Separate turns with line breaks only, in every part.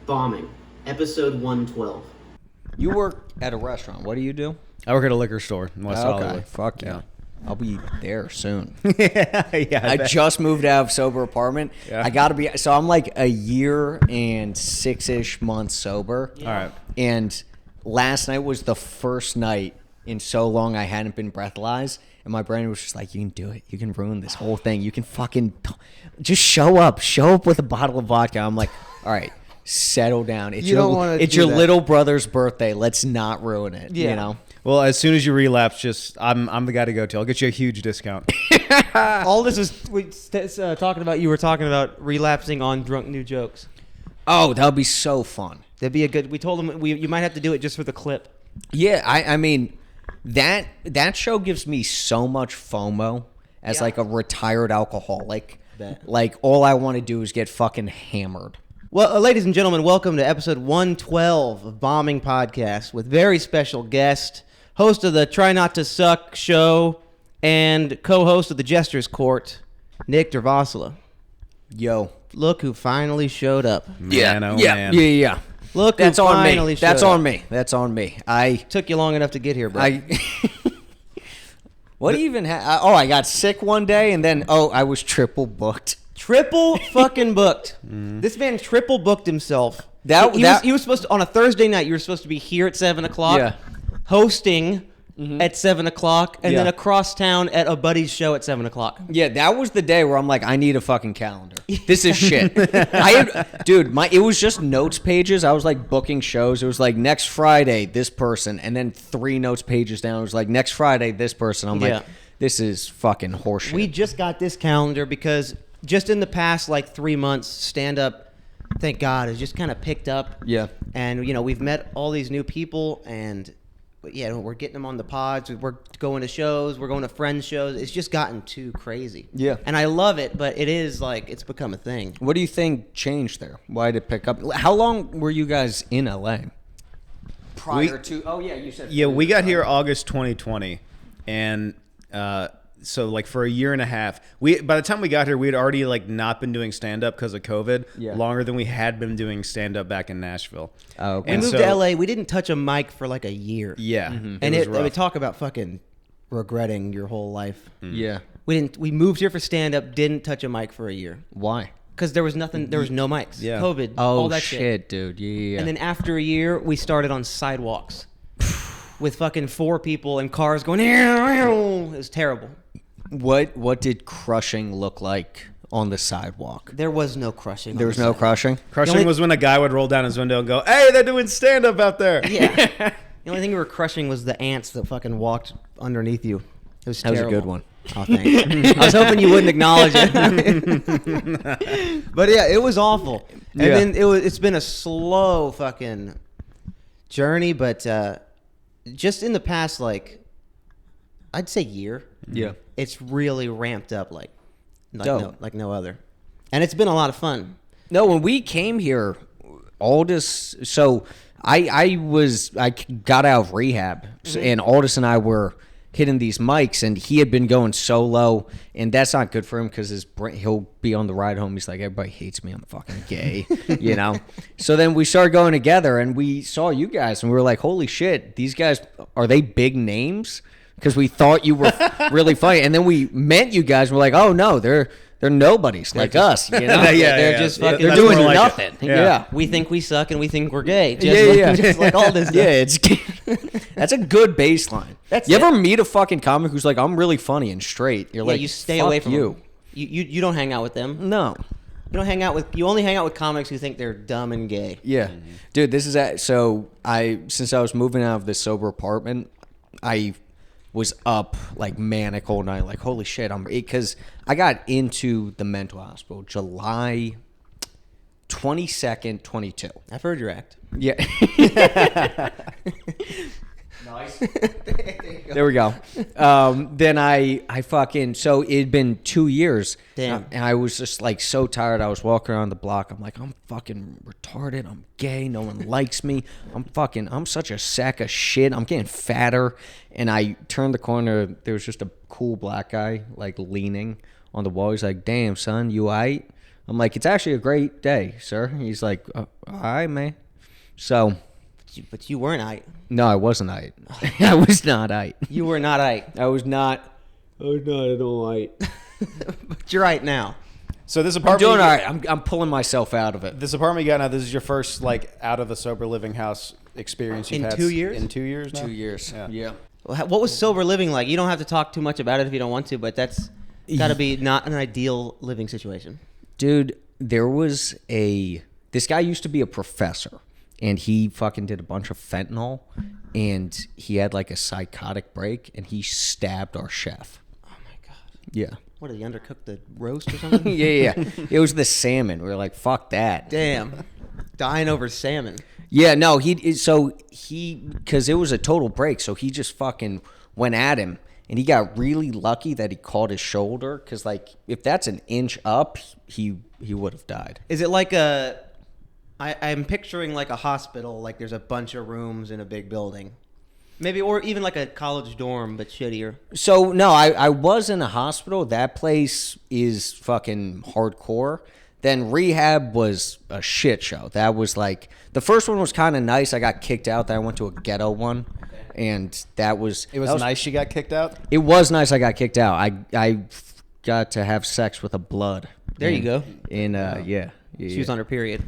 Bombing, episode 112.
You work at a restaurant. What do you do?
I work at a liquor store in West Hollywood.
Fuck yeah. I'll be there soon.
yeah,
I just moved out of sober apartment.
Yeah.
I gotta be. So I'm like a year and 6-ish months sober.
All right.
And last night was the first night in so long I hadn't been breathalyzed. And my brain was just like, you can do it. You can ruin this whole thing. You can fucking just show up. Show up with a bottle of vodka. I'm like, all right, settle down. It's your little brother's birthday. Let's not ruin it.
Yeah.
You know?
Well, as soon as you relapse, I'm the guy to go to. I'll get you a huge discount.
All this is talking about. You were talking about relapsing on drunk new jokes.
Oh, that would be so fun.
That'd be a good. We told him you might have to do it just for the clip.
Yeah, I mean, that show gives me so much FOMO as like a retired alcoholic. Like all I want to do is get fucking hammered.
Well, ladies and gentlemen, welcome to episode 112 of Bombing Podcast with very special guest, host of the Try Not to Suck show, and co-host of the Jester's Court, Nick Durvasula.
Yo,
Look who finally showed up.
Man, oh man.
Yeah.
Look,
That's
who
on
finally
me.
showed
That's
up.
on me. That's on me.
Took you long enough to get here, bro.
What do you even have? Oh, I got sick one day, and then I was triple booked.
Triple fucking booked. This man triple booked himself. He was supposed to, on a Thursday night, you were supposed to be here at 7 o'clock,
Yeah.
hosting at 7 o'clock, and then
Yeah.
across town at a buddy's show at 7 o'clock.
Yeah, that was the day where I'm like, I need a fucking calendar. This is shit. It was just notes pages. I was like booking shows. It was like next Friday, this person, and then 3 notes pages down. It was like next Friday, this person. I'm
Yeah.
like, this is fucking horseshit.
We just got this calendar because just in the past like 3 months, stand-up, thank God, has just kind of picked up.
Yeah.
And, we've met all these new people, and we're getting them on the pods. We're going to shows. We're going to friends' shows. It's just gotten too crazy.
Yeah.
And I love it, but it is like it's become a thing.
What do you think changed there? Why did it pick up? How long were you guys in LA? Prior to... Oh, yeah, you said...
Yeah, we got here August 2020, and so like for a year and a half, by the time we got here, we had already like not been doing stand up because of COVID.
Yeah.
Longer than we had been doing stand up back in Nashville.
Oh, okay.
We
And
moved
so-
to LA. We didn't touch a mic for like a year.
Yeah,
And
was
I
rough.
mean, talk about fucking regretting your whole life.
Yeah.
We moved here for stand up, didn't touch a mic for a year.
Why?
Because there was no mics.
Yeah.
COVID.
Oh,
all that
shit, dude. Yeah.
And then after a year, we started on sidewalks with fucking 4 people and cars going. It was terrible.
What did crushing look like on the sidewalk?
There was no crushing.
There
on
was
the
no
sidewalk.
Crushing
The only-
was when a guy would roll down his window and go, "Hey, they're doing stand up out there."
Yeah. The only thing we were crushing was the ants that fucking walked underneath you. It was
That was a
terrible.
good one.
Oh, thanks. I was hoping you wouldn't acknowledge it. But yeah, it was awful. And
Yeah.
then it's been a slow fucking journey, but just in the past, like, I'd say year,
Yeah.
it's really ramped up like
Dope.
no other. And it's been a lot of fun.
No, when we came here, Aldous. So I got out of rehab, and Aldous and I were hitting these mics, and he had been going solo, and that's not good for him because he'll be on the ride home. He's like, everybody hates me. I'm fucking gay, So then we started going together, and we saw you guys, and we were like, holy shit, these guys, are they big names? Because we thought you were really funny, and then we met you guys, and we're like, oh no, they're nobodies like us,
They're just fucking.
They're
That's
doing
more like it.
nothing.
Yeah.
We think we suck and we think we're gay.
Just
Like all this.
Yeah,
Stuff.
it's that's a good baseline.
That's
you
it.
ever meet a fucking comic who's like, I'm really funny and straight? You're
Yeah,
like,
you stay
fuck
away from
you.
them. You don't hang out with them.
No.
You don't hang out with. You only hang out with comics who think they're dumb and gay.
Yeah, dude. This is since I was moving out of this sober apartment, I was up like manic all night. Like, holy shit, because I got into the mental hospital July 22nd, 22.
I've heard your act.
Yeah. Nice. There we go. Then I fucking, so it'd been 2 years.
Damn.
And I was just like so tired. I was walking around the block. I'm like, I'm fucking retarded. I'm gay. No one likes me. I'm such a sack of shit. I'm getting fatter. And I turned the corner. There was just a cool black guy like leaning on the wall. He's like, damn, son, you aight? I'm like, it's actually a great day, sir. He's like, all right, man. So,
But you weren't aight.
no, I wasn't aight. I was not aight.
You were not aight.
I was not at all aight.
But you're aight now.
So this
I'm
apartment,
doing all right. I'm pulling myself out of it.
This apartment you got now. This is your first like out of the sober living house experience you've
In
had
2 years?
In 2 years now.
2 years. Yeah.
What was sober living like? You don't have to talk too much about it if you don't want to, but that's got to be not an ideal living situation.
Dude, there was this guy used to be a professor, and he fucking did a bunch of fentanyl, and he had like a psychotic break, and he stabbed our chef.
Oh my god.
Yeah.
What did he undercook the roast or something?
Yeah. It was the salmon. We were like, fuck that.
Damn. Dying over salmon.
Yeah, no, because it was a total break, so he just fucking went at him, and he got really lucky that he caught his shoulder, because, like, if that's an inch up, he would have died.
Is it like I'm picturing like a hospital, like there's a bunch of rooms in a big building. Maybe, or even like a college dorm, but shittier.
So, no, I was in a hospital. That place is fucking hardcore. Then rehab was a shit show. That was like, the first one was kind of nice. I got kicked out. Then I went to a ghetto one. And that was...
It was nice you got kicked out?
It was nice I got kicked out. I got to have sex with a blood.
There you go.
Yeah.
She was on her period.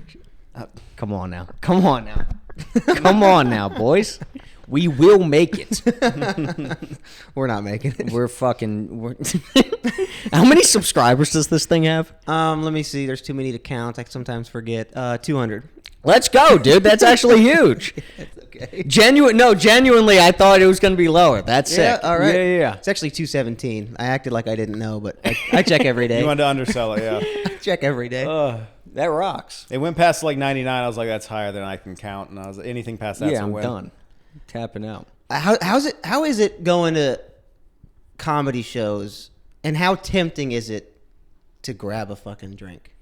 Come on now. Come on now, boys. We will make it.
We're not making it.
How many subscribers does this thing have?
Let me see. There's too many to count. I sometimes forget. 200.
Let's go, dude. That's actually huge.
That's okay.
Genuinely, I thought it was going to be lower. That's sick.
Yeah, all right.
Yeah.
It's actually 217. I acted like I didn't know, but I check every day.
You wanted to undersell it, yeah.
I check every day.
That rocks.
It went past like 99. I was like, that's higher than I can count. And I was like, anything past that's
Yeah,
a
I'm
win.
done. Tapping out.
How is it going to comedy shows, and how tempting is it to grab a fucking drink?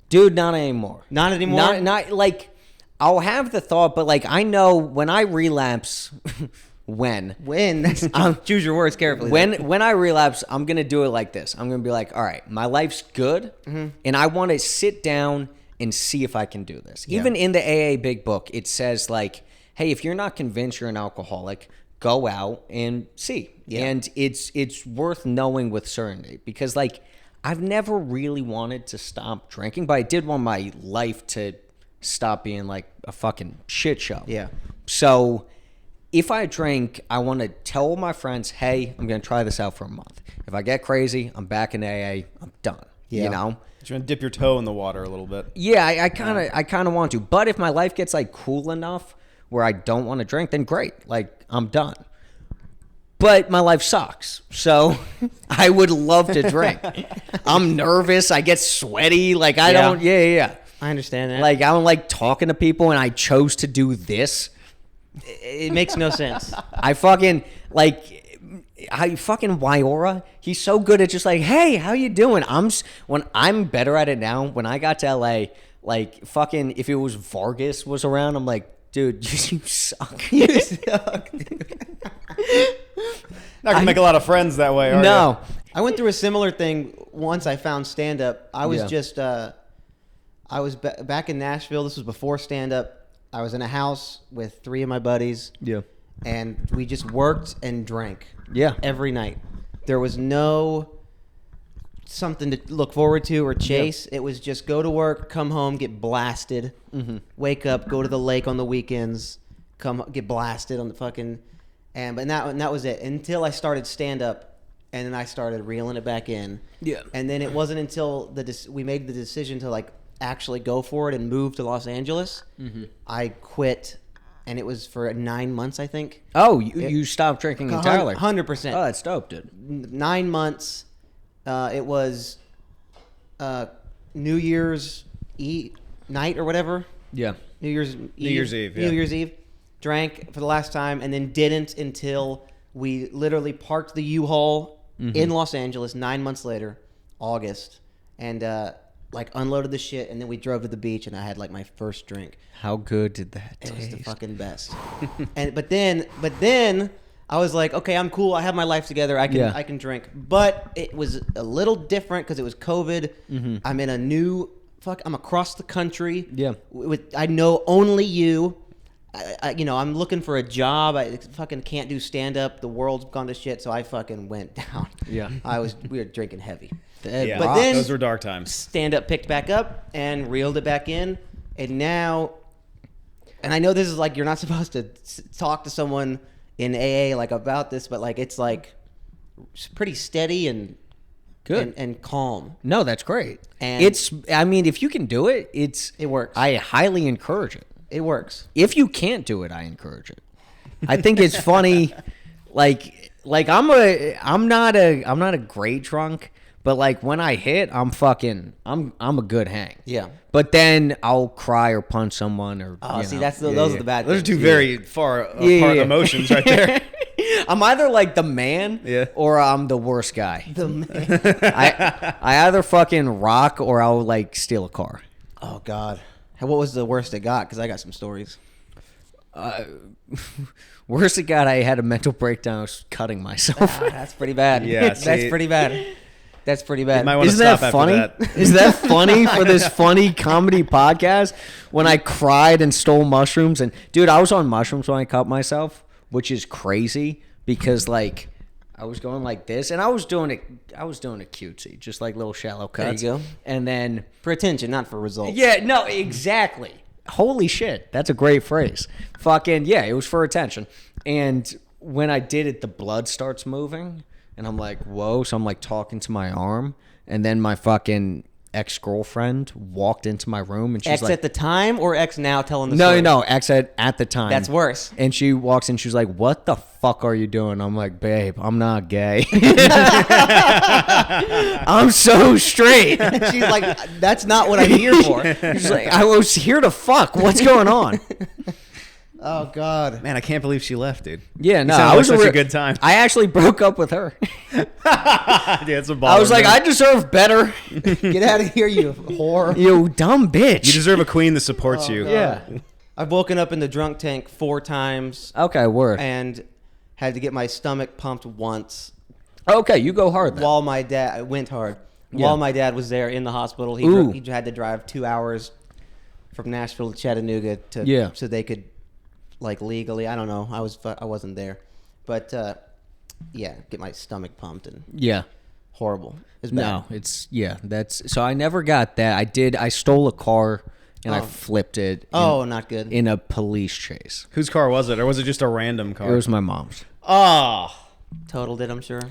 Dude, not anymore.
Not anymore?
Not like, I'll have the thought, but like, I know when I relapse, when
That's, choose your words carefully.
when I relapse, I'm going to do it like this. I'm going to be like, all right, my life's good, and I want to sit down and see if I can do this.
Yeah.
Even in the AA Big Book, it says like, hey, if you're not convinced you're an alcoholic, go out and see.
Yeah.
And it's worth knowing with certainty, because like, I've never really wanted to stop drinking, but I did want my life to stop being like a fucking shit show.
Yeah.
So if I drink, I want to tell my friends, hey, I'm going to try this out for a month. If I get crazy, I'm back in AA. I'm done.
Yeah.
You know?
You're going to dip your toe in the water a little bit.
Yeah, I kind of want to. But if my life gets like cool enough where I don't want to drink, then great. Like, I'm done. But my life sucks. So I would love to drink. I'm nervous. I get sweaty. Like, I don't. Yeah.
I understand that.
Like, I don't like talking to people, and I chose to do this.
it makes no sense.
I fucking Wyora. He's so good at just like, hey, how you doing? When I'm better at it now. When I got to LA, like fucking, if it was Vargas was around, I'm like, dude, you suck. You suck, dude.
Not gonna make a lot of friends that way, are
No.
I went through a similar thing once I found stand-up. I was back in Nashville. This was before stand-up. I was in a house with 3 of my buddies.
Yeah.
And we just worked and drank.
Yeah.
Every night. There was no something to look forward to or chase. It was just go to work, come home, get blasted, wake up, go to the lake on the weekends, come get blasted on the fucking, and that was it until I started stand up, and then I started reeling it back in.
Yeah.
And then it wasn't until we made the decision to like actually go for it and move to Los Angeles. I quit, and it was for 9 months, I think.
Oh, you stopped drinking entirely.
100%.
Oh, that's dope, dude.
9 months. It was New Year's Eve night or whatever.
Yeah.
New Year's Eve.
Yeah.
New Year's Eve. Drank for the last time, and then didn't until we literally parked the U-Haul in Los Angeles 9 months later, August, and like unloaded the shit, and then we drove to the beach, and I had like my first drink.
How good did that taste?
It was the fucking best. But then I was like, okay, I'm cool. I have my life together. I can drink. But it was a little different because it was COVID. I'm in a new I'm across the country.
Yeah.
I know only you. I'm looking for a job. I fucking can't do stand up. The world's gone to shit, so I fucking went down.
Yeah.
We were drinking heavy.
Yeah,
But then
those were dark times.
Stand up picked back up and reeled it back in, and now, and I know this is like you're not supposed to talk to someone in AA like about this, but like it's pretty steady and
Good.
and calm.
No, that's great.
And
I mean, if you can do it, it
works.
I highly encourage it.
It works.
If you can't do it, I encourage it. I think it's funny. Like I'm not a great drunk, but like when I hit, I'm a good hang.
Yeah.
But then I'll cry or punch someone or.
See,
know.
those are the bad.
Those are
things.
two very far apart
Yeah.
emotions right there.
I'm either like the man or I'm the worst guy.
The man.
I either fucking rock or I'll like steal a car.
Oh God. What was the worst it got? Because I got some stories.
Worst it got, I had a mental breakdown. I was cutting myself.
That's pretty bad.
Yeah,
that's
see-
pretty bad. That's pretty bad.
You might want to
Isn't that
stop after
funny?
that.
Is that funny for this funny comedy podcast? When I cried and stole mushrooms, and dude, I was on mushrooms when I cut myself, which is crazy because like I was going like this, and I was doing it cutesy, just like little shallow cuts.
There you go.
And then
For attention, not for results.
yeah, no, exactly. Holy shit, that's a great phrase. Fucking yeah, it was for attention. And when I did it, the blood starts moving, and I'm like, whoa. So I'm like talking to my arm, and then my fucking ex-girlfriend walked into my room, and she's
X
like,
at the time or X now telling the story?
no, ex at the time.
That's worse.
And she walks in, she's like, what the fuck are you doing? I'm like, babe, I'm not gay. I'm so straight.
She's like, that's not what I'm here for.
She's like, I was here to fuck. What's going on?
Oh God.
Man, I can't believe she left, dude.
Yeah, no,
sounded
I
like
was
such a good time.
I actually broke up with her.
Dude, it's a baller,
I was like,
man.
I deserve better.
Get out of here, you whore.
You dumb bitch.
You deserve a queen that supports you.
God.
Yeah.
I've woken up in the drunk tank 4 times
Okay, word.
and had to get my stomach pumped once
Okay, you go hard then.
while my dad I went hard.
Yeah.
While my dad was there in the hospital,
Ooh.
he had to drive 2 hours from Nashville to Chattanooga so they could like legally. I don't know. I wasn't there, but yeah, get my stomach pumped and
Yeah.
horrible. It's bad.
No, that's so I never got that. I stole a car and I flipped it
Not good.
in a police chase.
Whose car was it? Or was it just a random car?
It was my mom's.
Oh.
Totaled it, I'm sure.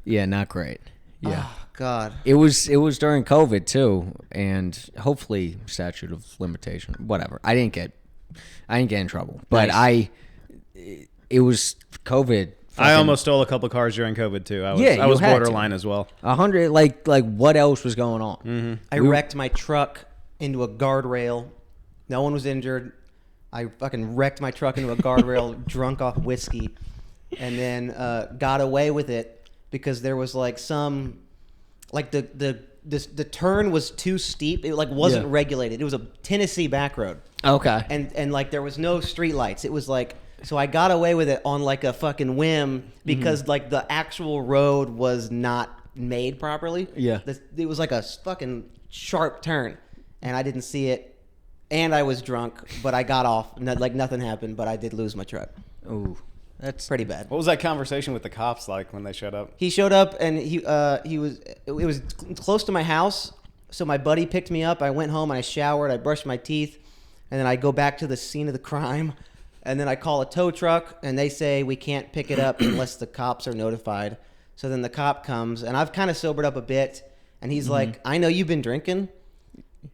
Yeah, not great. Yeah.
Oh, God.
It was during COVID too, and hopefully statute of limitation, whatever. I didn't get in trouble, but
Nice.
it was COVID.
I almost stole a couple cars during COVID too. I
Yeah,
was
you had to.
borderline as well.
100. Like what else was going on?
Mm-hmm.
I wrecked my truck into a guardrail. No one was injured. I fucking wrecked my truck into a guardrail, drunk off whiskey, and then got away with it because there was like some, like the turn was too steep. It like wasn't regulated. It was a Tennessee back road,
Okay.
and like there was no street lights. It was like, so I got away with it on like a fucking whim because like the actual road was not made properly.
Yeah.
It was like a fucking sharp turn, and I didn't see it, and I was drunk, but I got off. Like nothing happened, but I did lose my truck.
Ooh, that's
Pretty bad.
What was that conversation with the cops like when they showed up?
He showed up, and it was close to my house, so my buddy picked me up. I went home, and I showered, I brushed my teeth, and then I go back to the scene of the crime, and then I call a tow truck, and they say we can't pick it up unless the cops are notified. So then the cop comes, and I've kind of sobered up a bit, and he's like, I know you've been drinking.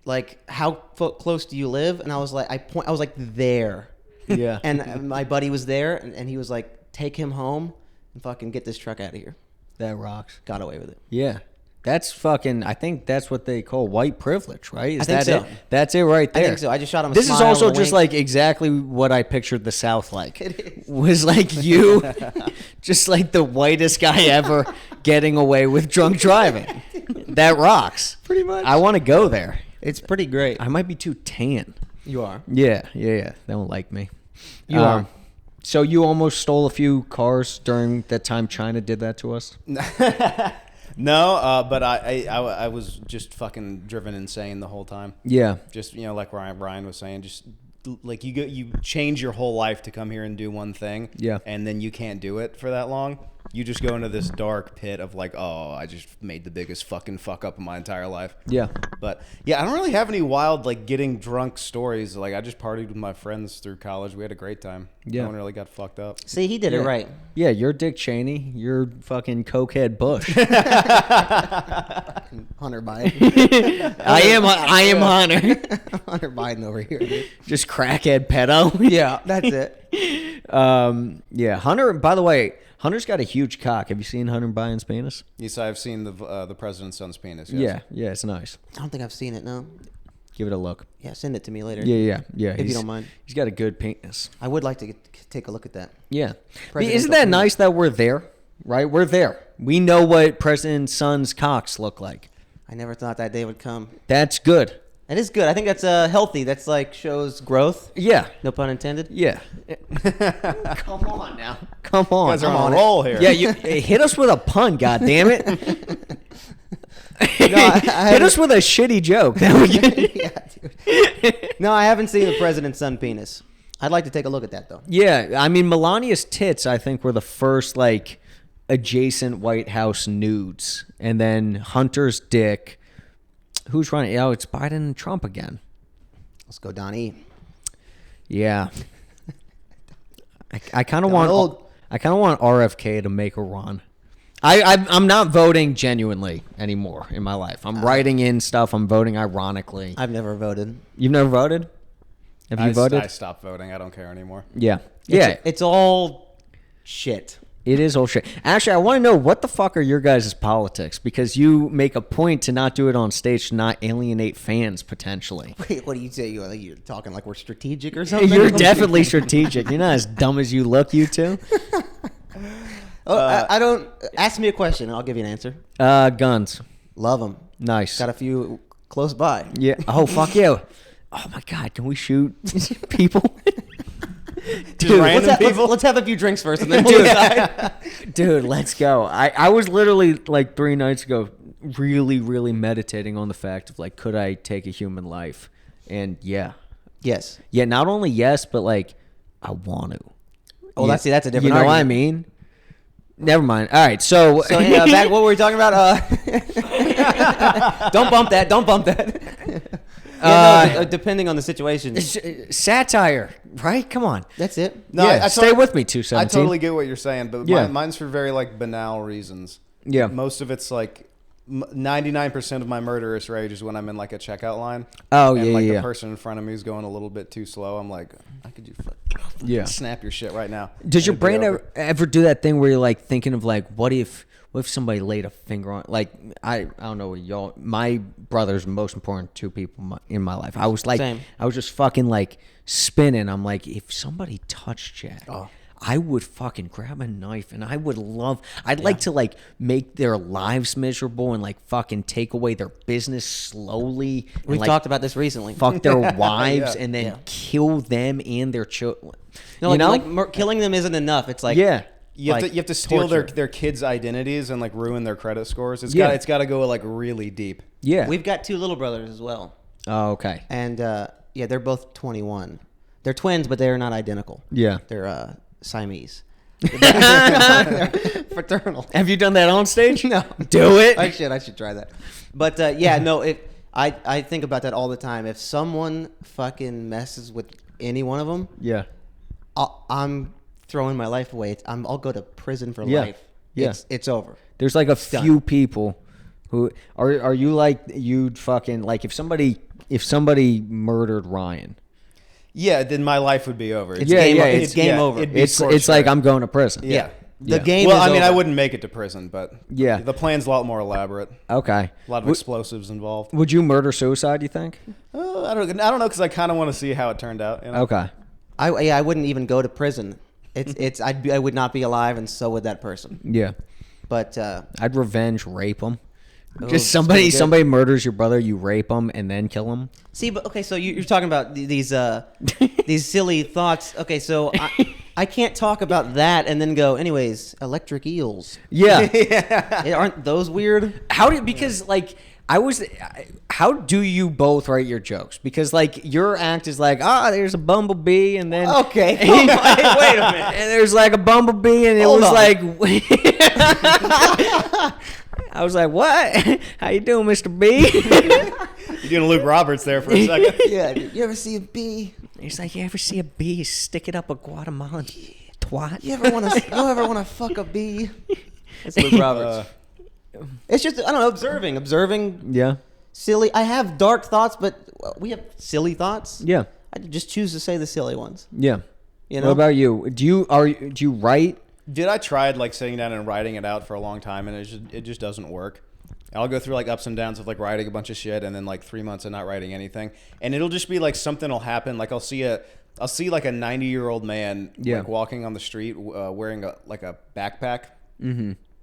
Like, how close do you live? And I was like, I was like, there.
yeah.
And my buddy was there, and he was like, take him home and fucking get this truck out of here.
That rocks.
Got away with it.
Yeah. That's fucking. I think that's what they call white privilege, right? Is
I think
that
so.
it? That's it right
I
there.
think so. I just shot him a
This
smile
is also
and a
just
wink.
like exactly what I pictured the South like.
It is.
Was like you, just like the whitest guy ever getting away with drunk driving. That rocks.
Pretty much.
I want to go there.
It's pretty great.
I might be too tan.
You are.
Yeah. They don't like me.
You are.
So you almost stole a few cars during that time China did that to us?
No, but I was just fucking driven insane the whole time.
Yeah.
Just like Ryan was saying, just like you change your whole life to come here and do one thing.
Yeah.
And then you can't do it for that long. You just go into this dark pit of like, oh, I just made the biggest fucking fuck up of my entire life.
Yeah.
But yeah, I don't really have any wild like getting drunk stories. Like I just partied with my friends through college. We had a great time.
Yeah.
No one really got fucked up.
See, he did it right.
Yeah, you're Dick Cheney. You're fucking cokehead Bush.
Hunter Biden.
I am Hunter.
Hunter Biden over here. Dude.
Just crackhead pedo.
Yeah, that's it.
Yeah, Hunter. By the way, Hunter's got a huge cock. Have you seen Hunter Biden's penis?
Yes, I've seen the president's son's penis. Yes.
Yeah, yeah, it's nice.
I don't think I've seen it, no.
Give it a look.
Yeah, send it to me later.
Yeah.
If you don't mind.
He's got a good penis.
I would like to take a look at that.
Yeah.
Presidential
Isn't that
penis.
nice that we're there? Right? We're there. We know what President's son's cocks look like.
I never thought that day would come.
That's good.
That is good. I think that's healthy. That's like shows growth.
Yeah.
No pun intended.
Yeah. Come on now. Come on.
You guys are
Come
on
on.
a roll here.
Yeah, you hit us with a pun, goddammit.
I
Hit us with a shitty joke. That we get.
Yeah, dude. No, I haven't seen the president's son penis. I'd like to take a look at that though.
Yeah, I mean Melania's tits I think were the first like adjacent White House nudes. And then Hunter's dick. Who's running? Oh, it's Biden and Trump again.
Let's go, Donnie.
Yeah. I kind of want RFK to make a run. I'm not voting genuinely anymore in my life. I'm writing in stuff. I'm voting ironically.
I've never voted.
You've never voted? Have you voted?
I stopped voting. I don't care anymore.
Yeah. Yeah.
It's all shit.
It is all shit. Actually, I want to know what the fuck are your guys' politics? Because you make a point to not do it on stage to not alienate fans potentially.
Wait, what do you say? You're talking like we're strategic or something?
You're definitely strategic. You're not as dumb as you look, you two.
I don't. Ask me a question. I'll give you an answer.
Guns.
Love them.
Nice.
Got a few close by.
Yeah. Oh, fuck you. Oh, my God. Can we shoot people?
Dude, random people?
Let's have a few drinks first and then we'll decide.
Dude, let's go. I was literally like 3 nights ago really, really meditating on the fact of like, could I take a human life? And yeah.
Yes.
Yeah, not only yes, but like, I want to.
Oh,
Yeah.
that's a different
You know what I
argument.
mean? Never mind. All right, so...
So, back what were we talking about? Don't bump that. Don't bump that. Depending on the situation.
satire, right? Come on.
That's it.
No,
yeah,
I
stay
totally-
with me, 217.
I totally get what you're saying, but
Yeah.
mine's for very like banal reasons.
Yeah.
Most of it's like 99% of my murderous rage is when I'm in like a checkout line.
Oh,
and
yeah,
like
yeah.
the person in front of me is going a little bit too slow. I'm like, I could just
Yeah.
snap your shit right now.
Does your
It'd be
brain
over.
ever do that thing where you're like thinking of like, what if somebody laid a finger on, like, I don't know, y'all, my brother's the most important 2 people in my life. I was like,
Same.
I was just fucking like spinning. I'm like, if somebody touched Jack, I would fucking grab a knife and I'd like to like make their lives miserable and like fucking take away their business slowly. And,
We've
like,
talked about this recently.
fuck their wives
Yeah.
and then
Yeah.
kill them and their children.
No, like killing them isn't enough. It's like
Yeah.
You have to steal
torture.
their kids' identities and like ruin their credit scores. It's
Yeah.
got to go like really deep.
Yeah.
We've got 2 little brothers as well,
Oh, okay.
and yeah, they're both 21. They're twins, but they're not identical.
Yeah.
They're Siamese. They're fraternal.
Have you done that on stage?
No.
Do it.
I should try that. But yeah, no. I think about that all the time. If someone fucking messes with any one of them,
Yeah.
I'm throwing my life away. I'll go to prison for
Yeah.
life.
Yeah.
It's over.
There's like a
done.
few people who are you like you'd fucking like if somebody murdered Ryan.
Yeah, then my life would be over.
It's game over.
it'd be
It's
scorched
like
earth.
I'm going to prison.
Yeah.
The
Yeah.
game
Well,
is
I mean,
over.
I wouldn't make it to prison, but
Yeah.
the plan's a lot more elaborate.
Okay.
A lot of explosives involved.
Would you murder suicide, you think?
I don't know because I kind of want to see how it turned out. You know?
Okay.
I wouldn't even go to prison. I would not be alive, and so would that person.
Yeah.
But
I'd revenge rape them.
Oh,
Just
it's pretty good.
somebody murders your brother, you rape them and then kill them.
see, but okay, so you're talking about these silly thoughts. Okay, so I can't talk about that and then go, anyways, electric eels.
Yeah.
Aren't those weird?
Because like how do you both write your jokes? Because like your act is like, there's a bumblebee, and then
Okay.
wait a minute, and there's like a bumblebee, and it
Hold
was
on.
like, I was like, what? How you doing, Mr. B?
You're doing Luke Roberts there for a second.
Yeah. You ever see a bee?
He's like, you ever see a bee stick it up a Guatemalan twat?
You ever want to fuck a bee? That's Luke Roberts. It's just, I don't know, observing
Yeah.
silly. I have dark thoughts, but we have silly thoughts.
Yeah.
I just choose to say the silly ones.
Yeah.
You know?
What about you? Do you write?
Dude, I tried like sitting down and writing it out for a long time, and it just doesn't work. I'll go through like ups and downs of like writing a bunch of shit, and then like 3 months of not writing anything, and it'll just be like something will happen. Like I'll see like a 90-year-old man like walking on the street wearing a backpack,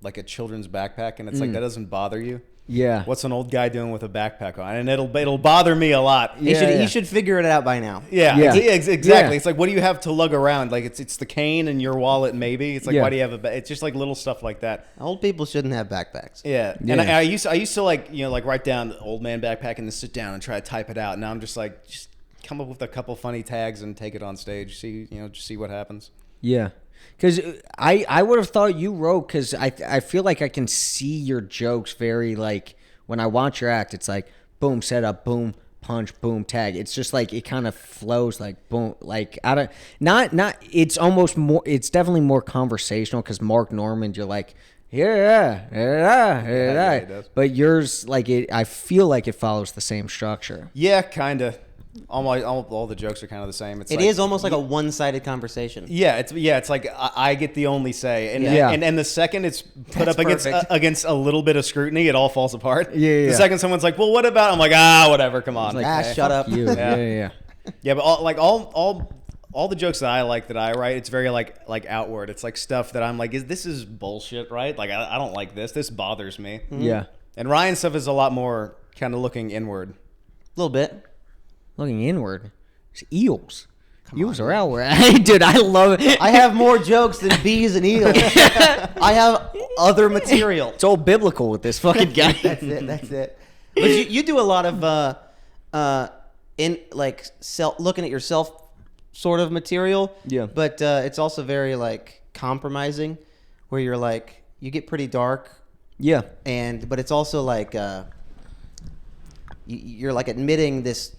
like a children's backpack, and it's like that doesn't bother you.
Yeah.
What's an old guy doing with a backpack on? And it'll bother me a lot.
He should figure it out by now.
Yeah,
Yeah.
exactly.
Yeah.
It's like, what do you have to lug around? Like, it's the cane and your wallet, maybe. It's like,
Yeah.
why do you have it's just like little stuff like that.
Old people shouldn't have backpacks.
Yeah,
Yeah.
and I used to like like write down the old man backpack and then sit down and try to type it out. Now I'm just like, just come up with a couple funny tags and take it on stage. Just see what happens.
Yeah. Because I would have thought you wrote, because I feel like I can see your jokes very, like, when I watch your act, it's like, boom, setup, boom, punch, boom, tag. It's just like, it kind of flows like, boom, like, I don't, not, it's almost more, it's definitely more conversational, because Mark Normand, you're like, yeah,
he does.
but yours, like, I feel like it follows the same structure.
Yeah, kind of. All the jokes are kind of the same.
It is almost like a one-sided conversation.
Yeah, it's like I get the only say, and
Yeah.
and the second it's put
That's
up
perfect.
against a little bit of scrutiny, it all falls apart.
Yeah.
The second someone's like, "Well, what about?" I'm like, whatever, come on.
Like,
Shut up.
you. Yeah.
Yeah, but all the jokes that I like that I write, it's very like outward. It's like stuff that I'm like, this is bullshit, right? Like I don't like this. This bothers me.
Yeah.
And Ryan's stuff is a lot more kind of looking inward.
A little bit.
Looking inward. It's eels. Eels are outward. Dude, I love it.
I have more jokes than bees and eels. I have other material.
It's all biblical with this fucking guy.
That's it. But you do a lot of in like looking at yourself sort of material.
Yeah.
But it's also very like compromising, where you're like you get pretty dark,
Yeah.
but it's also like you're like admitting this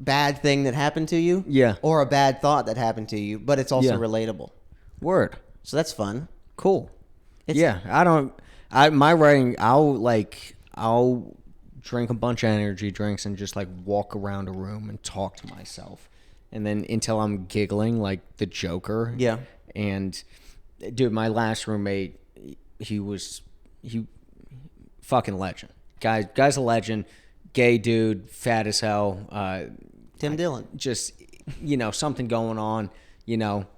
bad thing that happened to you.
Yeah.
Or a bad thought that happened to you, but it's also
Yeah.
relatable.
Word.
So that's fun.
Cool.
It's-
My writing, I'll drink a bunch of energy drinks and just like walk around a room and talk to myself. And then until I'm giggling like the Joker.
Yeah.
And dude, my last roommate, he fucking legend. Guy's a legend. Gay dude, fat as hell.
Tim Dillon.
Just, something going on,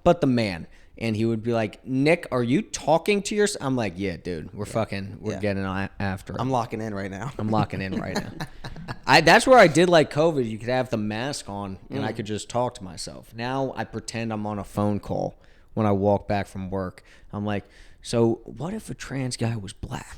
but the man. And he would be like, Nick, are you talking to yourself? I'm like, yeah, dude, we're getting after it.
I'm locking in right now.
I'm locking in right now. That's where I did like COVID. You could have the mask on and I could just talk to myself. Now I pretend I'm on a phone call when I walk back from work. I'm like, so what if a trans guy was black?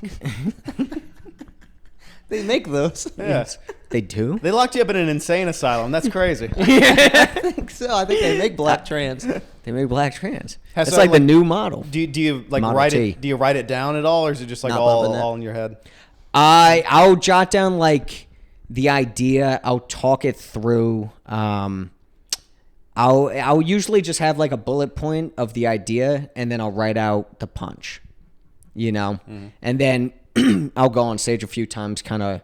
They make those.
Yeah.
They do?
They locked you up in an insane asylum. That's crazy.
I think so. I think they make black trans.
They make black trans.
Has
That's
that,
like the
like-
new model.
Do you like
Model
write
T.
it? Do you write it down at all, or is it just like
Not bumping that.
all in your head?
I'll jot down like the idea. I'll talk it through. I'll usually just have like a bullet point of the idea, and then I'll write out the punch. And then I'll go on stage a few times, kind of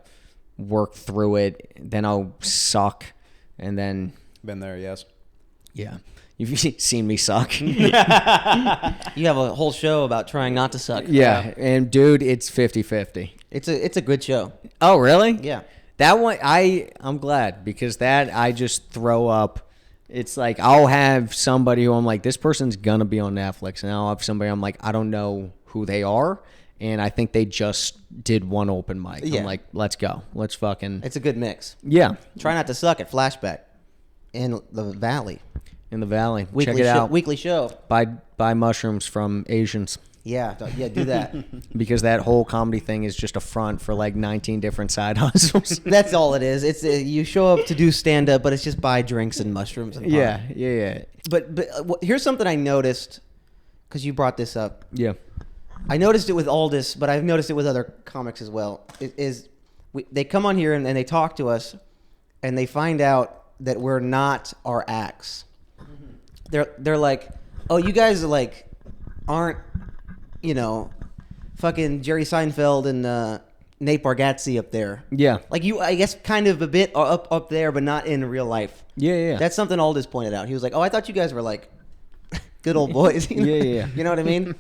work through it. Then I'll suck, and then
Been there, yes.
yeah, you've seen me suck.
You have a whole show about trying not to suck.
Yeah, and dude, it's 50-50.
It's a good show.
Oh, really?
Yeah.
That one, I'm glad, because that I just throw up. It's like I'll have somebody who I'm like, this person's gonna be on Netflix, and I'll have somebody I'm like, I don't know who they are, and I think they just did one open mic.
Yeah.
I'm like, let's go, let's fucking
It's a good mix.
yeah.
Try not to suck at Flashback in the Valley.
in the valley.
Weekly
Check it out.
Weekly show.
Buy mushrooms from Asians.
Yeah, do that.
Because that whole comedy thing is just a front for like 19 different side hustles.
That's all it is. It's you show up to do stand up, but it's just buy drinks and mushrooms and pot.
Yeah.
But here's something I noticed because you brought this up.
Yeah.
I noticed it with Aldous, but I've noticed it with other comics as well. They come on here and they talk to us, and they find out that we're not our acts. They're like, oh, you guys are like aren't, fucking Jerry Seinfeld and Nate Bargatze up there.
Yeah.
Like you, I guess, kind of a bit up there, but not in real life.
Yeah.
That's something Aldous pointed out. He was like, oh, I thought you guys were like good old boys.
Yeah.
You know what I mean?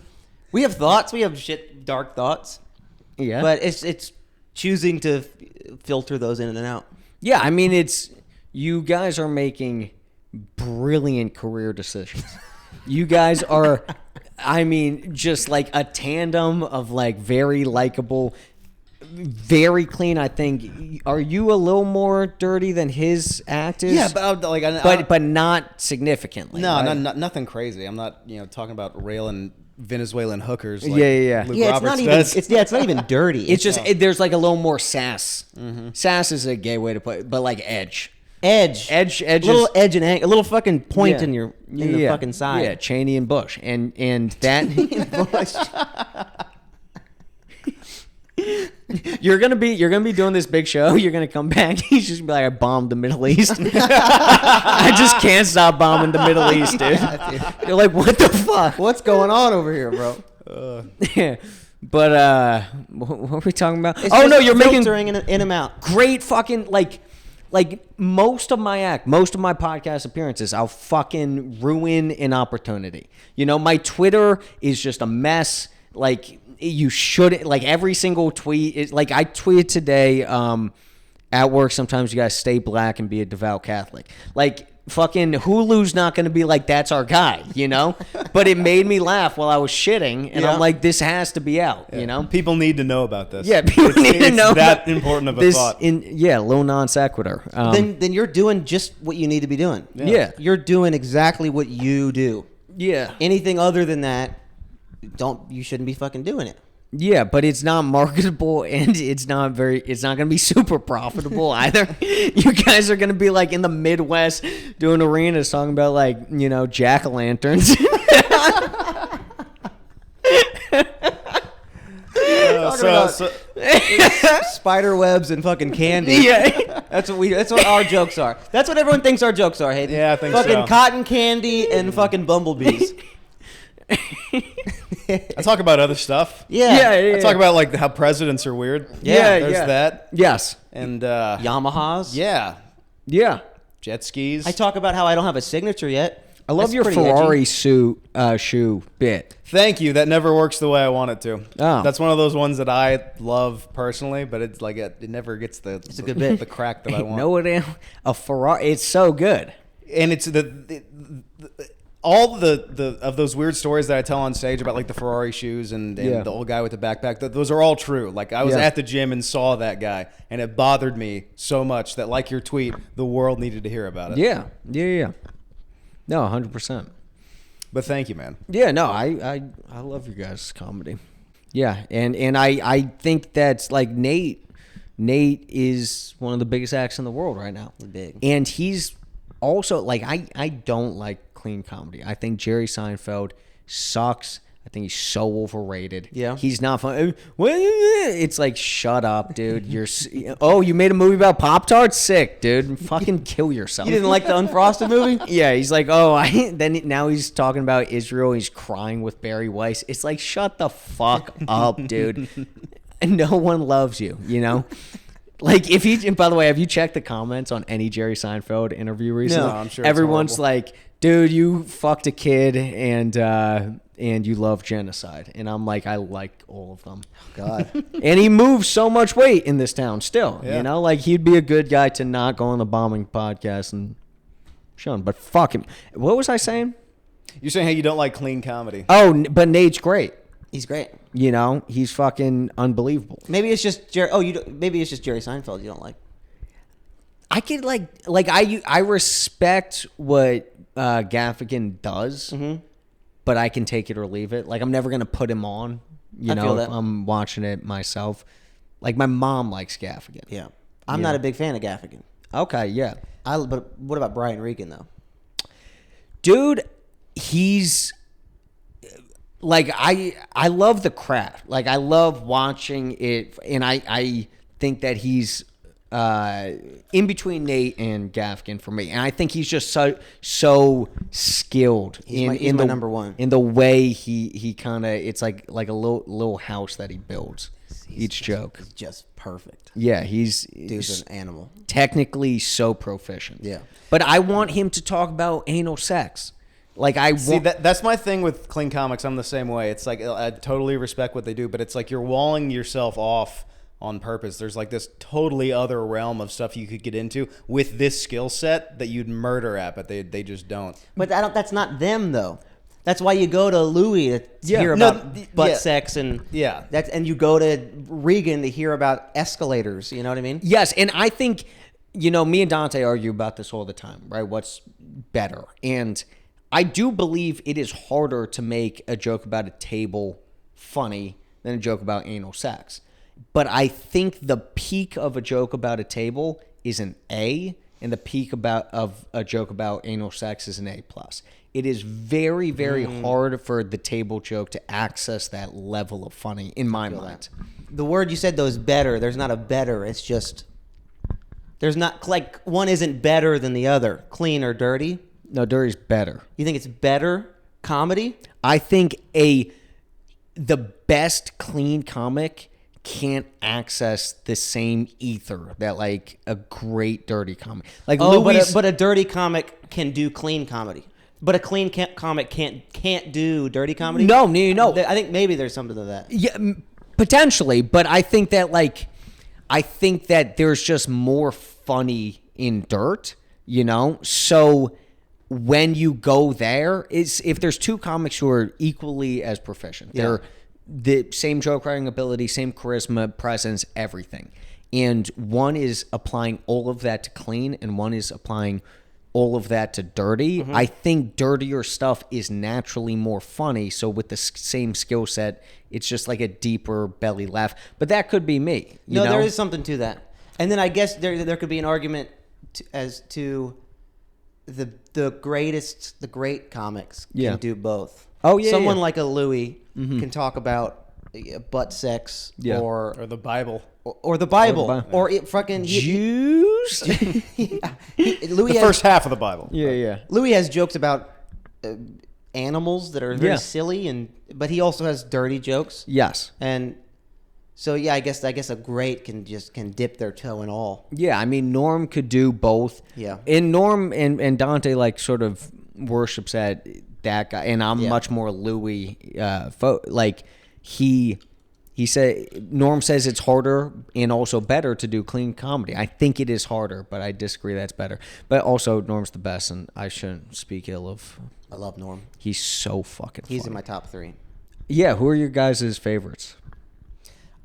We have thoughts. We have dark thoughts.
Yeah.
But it's choosing to filter those in and out.
Yeah, I mean, you guys are making brilliant career decisions. You guys are, I mean, just like a tandem of like very likable, very clean. I think. Are you a little more dirty than his act is?
Yeah,
but not significantly.
No,
right?
nothing crazy. I'm not talking about railing Venezuelan hookers. Like
Yeah.
Luke
Yeah,
Roberts
it's
does.
not even dirty.
It's just there's like a little more sass. Sass is a gay way to put it, but like edge.
Edge,
a
little edge and a little fucking point in the fucking side.
Yeah, Cheney and Bush, and that. You're gonna be doing this big show. You're gonna come back. He's just be like, I bombed the Middle East. I just can't stop bombing the Middle East, dude. You're like, what the fuck?
What's going on over here, bro?
Yeah. But what were we talking about?
It's
Oh no,
just
you're making
filtering in and out.
great fucking like most of my podcast appearances, I'll fucking ruin an opportunity. My Twitter is just a mess. Like you shouldn't, like every single tweet is like, I tweeted today at work, sometimes you guys stay black and be a devout Catholic. Like fucking Hulu's not going to be like, that's our guy, but it made me laugh while I was shitting. And I'm like, this has to be out,
People need to know about this.
Yeah, people need to know
that
about
important of a
this
thought.
Low non sequitur.
Then you're doing just what you need to be doing.
Yeah.
You're doing exactly what you do.
Yeah.
Anything other than that, you shouldn't be fucking doing it.
Yeah, but it's not marketable and it's not going to be super profitable either. You guys are going to be like in the Midwest doing arenas talking about like, jack-o'-lanterns.
Spider webs and fucking candy.
Yeah.
That's what our jokes are. That's what everyone thinks our jokes are, Hayden.
Yeah, I think
fucking
so.
Cotton candy and fucking bumblebees.
I talk about other stuff.
Yeah.
I talk about like how presidents are weird.
Yeah,
There's that.
Yes.
And
Yamahas.
yeah,
Yeah.
jet skis.
I talk about how I don't have a signature yet.
I love
That's
your
pretty
Ferrari
edgy.
shoe bit.
Thank you. That never works the way I want it to.
Oh.
That's one of those ones that I love personally, but it's like it never gets the
a good bit.
the crack that I want.
No, it ain't a Ferrari. It's so good.
And it's all the of those weird stories that I tell on stage about like the Ferrari shoes and
Yeah.
the old guy with the backpack. Those are all true. Like I was
Yeah.
at the gym and saw that guy, and it bothered me so much that, like your tweet, the world needed to hear about it.
Yeah. No, 100%.
But thank you, man.
Yeah, no, I love your guys' comedy. Yeah, and I think that's like Nate is one of the biggest acts in the world right now.
Big.
And he's also like I don't like clean comedy. I think Jerry Seinfeld sucks. I think he's so overrated.
Yeah.
He's not fun. It's like, shut up, dude. You made a movie about Pop-Tarts? Sick, dude. Fucking kill yourself.
You didn't like the Unfrosted movie?
Yeah, he's like, now he's talking about Israel. He's crying with Barry Weiss. It's like, shut the fuck up, dude. And no one loves you, Like, by the way, have you checked the comments on any Jerry Seinfeld interview recently?
No, I'm sure it's
everyone's
horrible.
like, dude, you fucked a kid and you love genocide. And I'm like, I like all of them.
God.
And he moves so much weight in this town still,
Yeah.
Like he'd be a good guy to not go on the bombing podcast and show him. But fuck him. What was I saying?
You're saying how you don't like clean comedy.
Oh, but Nate's great.
He's great.
He's fucking unbelievable.
Maybe it's just Jerry Seinfeld you don't like.
I could I respect what Gaffigan does, but I can take it or leave it. Like I'm never gonna put him on. You
I
know,
feel
if
that.
I'm watching it myself. Like my mom likes Gaffigan.
Yeah. I'm not a big fan of Gaffigan.
Okay, yeah.
But what about Brian Regan though?
Dude, he's like I love the craft. Like I love watching it, and I think that he's in between Nate and Gaffigan for me, and I think he's just so skilled
He's my number one.
in the way he kind of it's like a little house that he builds each joke.
He's just perfect.
Yeah, he's
Dude's an animal.
technically so proficient.
Yeah.
But I want him to talk about anal sex. Like I
See,
want
that's my thing with clean comics. I'm the same way. It's like I totally respect what they do, but it's like you're walling yourself off on purpose. There's like this totally other realm of stuff you could get into with this skill set that you'd murder at, but they just don't.
But that's not them though. That's why you go to Louis to hear
No,
about butt
yeah.
sex and
Yeah.
and you go to Regan to hear about escalators. You know what I mean?
Yes, and I think me and Dante argue about this all the time, right? What's better? And I do believe it is harder to make a joke about a table funny than a joke about anal sex. But I think the peak of a joke about a table is an A, and the peak of a joke about anal sex is an A+. It is very, very hard for the table joke to access that level of funny, in my mind.
The word you said though is better. There's not a better. It's just there's not like one isn't better than the other. Clean or dirty.
No, dirty's better.
You think it's better comedy?
I think the best clean comic can't access the same ether that like a great dirty comic. Like Louis,
but a dirty comic can do clean comedy. But a clean comic can't do dirty comedy.
No.
I think maybe there's something to that.
Yeah, potentially, but I think that there's just more funny in dirt, So when you go there, if there's two comics who are equally as proficient, they're the same joke writing ability, same charisma, presence, everything. And one is applying all of that to clean and one is applying all of that to dirty. I think dirtier stuff is naturally more funny. So with the same skill set, it's just like a deeper belly laugh. But that could be me. You know?
There is something to that. And then I guess there could be an argument as to the great comics can do both.
Oh, yeah.
Someone like aLouis can talk about butt sex or
Or the Bible.
or the Bible or
Jews.
Louis
The first half of the Bible.
Yeah.
Louis has jokes about animals that are very silly but he also has dirty jokes.
Yes.
And so I guess a great can dip their toe in all.
Yeah, I mean Norm could do both.
Yeah.
And Norm and Dante like sort of worships at that guy, and I'm much more Louis. He said Norm says it's harder and also better to do clean comedy. I think it is harder, but I disagree that's better. But also Norm's the best, and I shouldn't speak ill of.
I love Norm.
He's so fucking.
He's
funny.
in my top 3.
Yeah, who are your guys' favorites?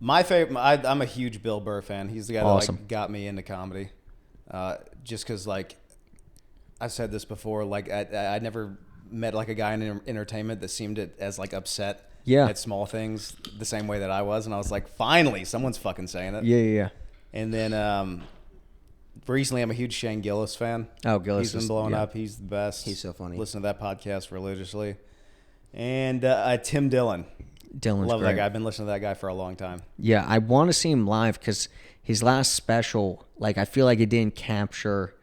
My favorite, I'm a huge Bill Burr fan. He's the guy that like got me into comedy. Just because like I've said this before, like I never met like a guy in entertainment that seemed as like upset at small things the same way that I was, and I was like, finally, someone's fucking saying it.
Yeah.
And then recently, I'm a huge Shane Gillis fan.
Oh, Gillis
he's been blowing up. He's the best.
He's so funny.
Listen to that podcast religiously. And Tim Dillon.
Dylan's
Love
great.
that guy. I've been listening to that guy for a long time.
Yeah, I want to see him live because his last special, like, I feel like it didn't capture,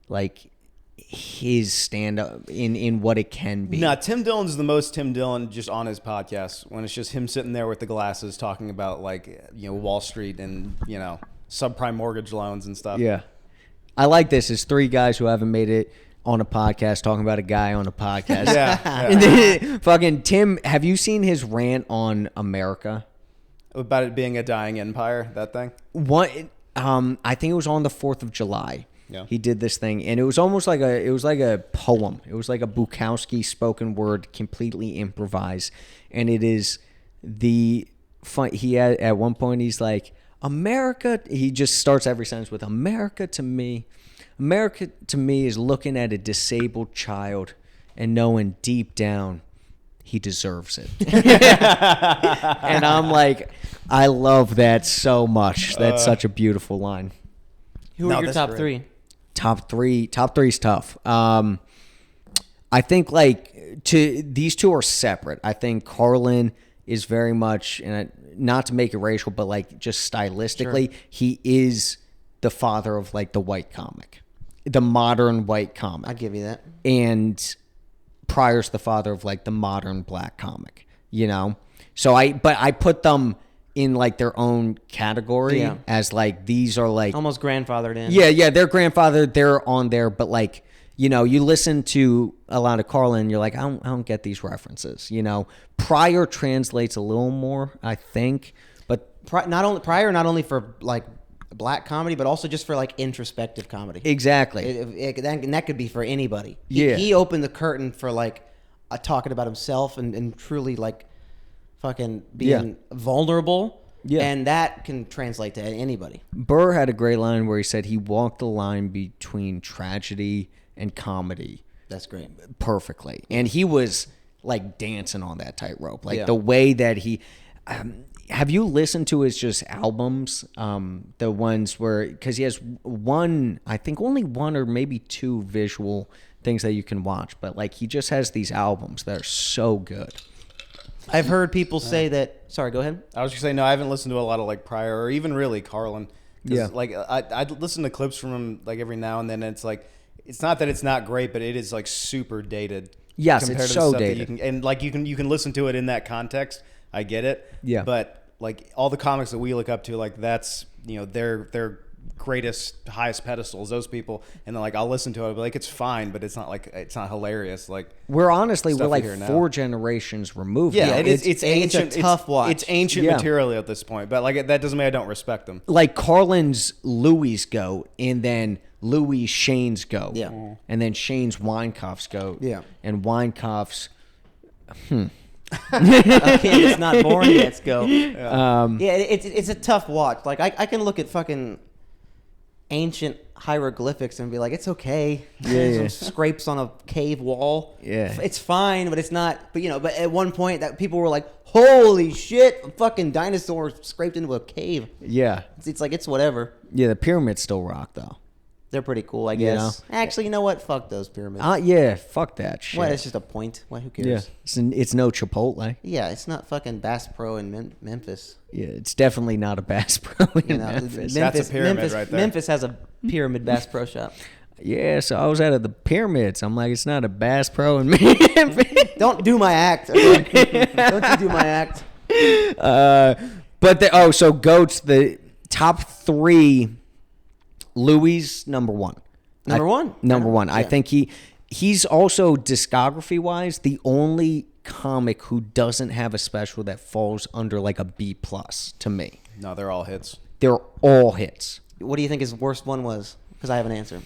like, his stand-up in what it can be.
No, Tim Dillon's the most Tim Dillon just on his podcast when it's just him sitting there with the glasses talking about, like, Wall Street and, subprime mortgage loans and stuff.
Yeah. I like this. It's 3 guys who haven't made it on a podcast talking about a guy on a podcast.
Yeah.
And then, fucking Tim, have you seen his rant on America?
About it being a dying empire, that thing?
I think it was on the 4th of July.
Yeah.
He did this thing, and it was almost like a poem. It was like a Bukowski spoken word, completely improvised. And it is the fun. He had, at one point, he's like, America, he just starts every sentence with America to me is looking at a disabled child and knowing deep down he deserves it. And I'm like, I love that so much. That's such a beautiful line.
Who are your
that's
top
great.
three?
Top three is tough. I think these two are separate. I think Carlin is very much, and not to make it racial, but like just stylistically, he is the father of like the white comic, the modern white comic.
I'd give you that.
And Pryor's the father of like the modern black comic, you know? So I put them in like their own category as like, these are like
Almost grandfathered in.
yeah, their grandfather, they're on there, but like, you know, you listen to a lot of Carlin, you're like, I don't get these references, you know. Pryor translates a little more, I think, but
Pryor not only for like black comedy, but also just for like introspective comedy.
exactly.
And that could be for anybody.
Yeah.
He opened the curtain for like talking about himself and truly like fucking being vulnerable.
Yeah.
And that can translate to anybody.
Burr had a great line where he said he walked the line between tragedy and comedy
That's great.
perfectly, and he was like dancing on that tightrope, like
Yeah.
the way that he. Have you listened to his just albums? The ones where, because he has one, I think only one or maybe two visual things that you can watch, but like he just has these albums that are so good.
I've heard people say that. Sorry, go ahead.
I was just saying, no, I haven't listened to a lot of like Pryor or even really Carlin.
Yeah.
Like I listen to clips from him like every now and then. And it's like, it's not that it's not great, but it is like super dated.
Yes,
compared
it's
to the
so
stuff that
dated.
you can listen to it in that context. I get it.
Yeah.
But like all the comics that we look up to, like that's, you know, their greatest, highest pedestals, those people. And then like I'll listen to it, but like it's fine, but it's not hilarious. Like
We're honestly,
Stuff
we're like
you hear now.
4 generations removed.
yeah,
now.
it's ancient.
It's a tough watch.
It's ancient
Yeah.
material at this point, but like that doesn't mean I don't respect them.
Like Carlin's Louis' goat, and then Louis Shane's goat.
Yeah.
And then Shane's Weinkauf's goat.
Yeah.
And Weinkauf's.
Okay, it's not boring. Let's go. It's a tough watch. Like I can look at fucking ancient hieroglyphics and be like, it's okay. Some scrapes on a cave wall.
Yeah.
It's fine, but it's not. But you know, but at one point that people were like, holy shit, a fucking dinosaur scraped into a cave.
Yeah.
It's like it's whatever.
Yeah, the pyramids still rock, though.
They're pretty cool, I
You
guess.
know?
Actually, you know what? Fuck those pyramids.
Yeah, fuck that shit.
What? It's just a point. What? Who
Yeah.
cares?
It's no Chipotle.
Yeah, it's not fucking Bass Pro in Memphis.
Yeah, it's definitely not a Bass Pro in
You know,
Memphis.
That's a pyramid right there.
Memphis has a pyramid Bass Pro shop.
Yeah, so I was out of the pyramids. I'm like, it's not a Bass Pro in Memphis.
Don't do my act. Okay? Don't you do my act.
So goats, the top 3. Louis number 1.
Number one.
Number one.
Yeah.
I think he's also discography wise the only comic who doesn't have a special that falls under like a B+ to me.
No, they're all hits.
They're all hits.
What do you think his worst one was? Because I have an answer.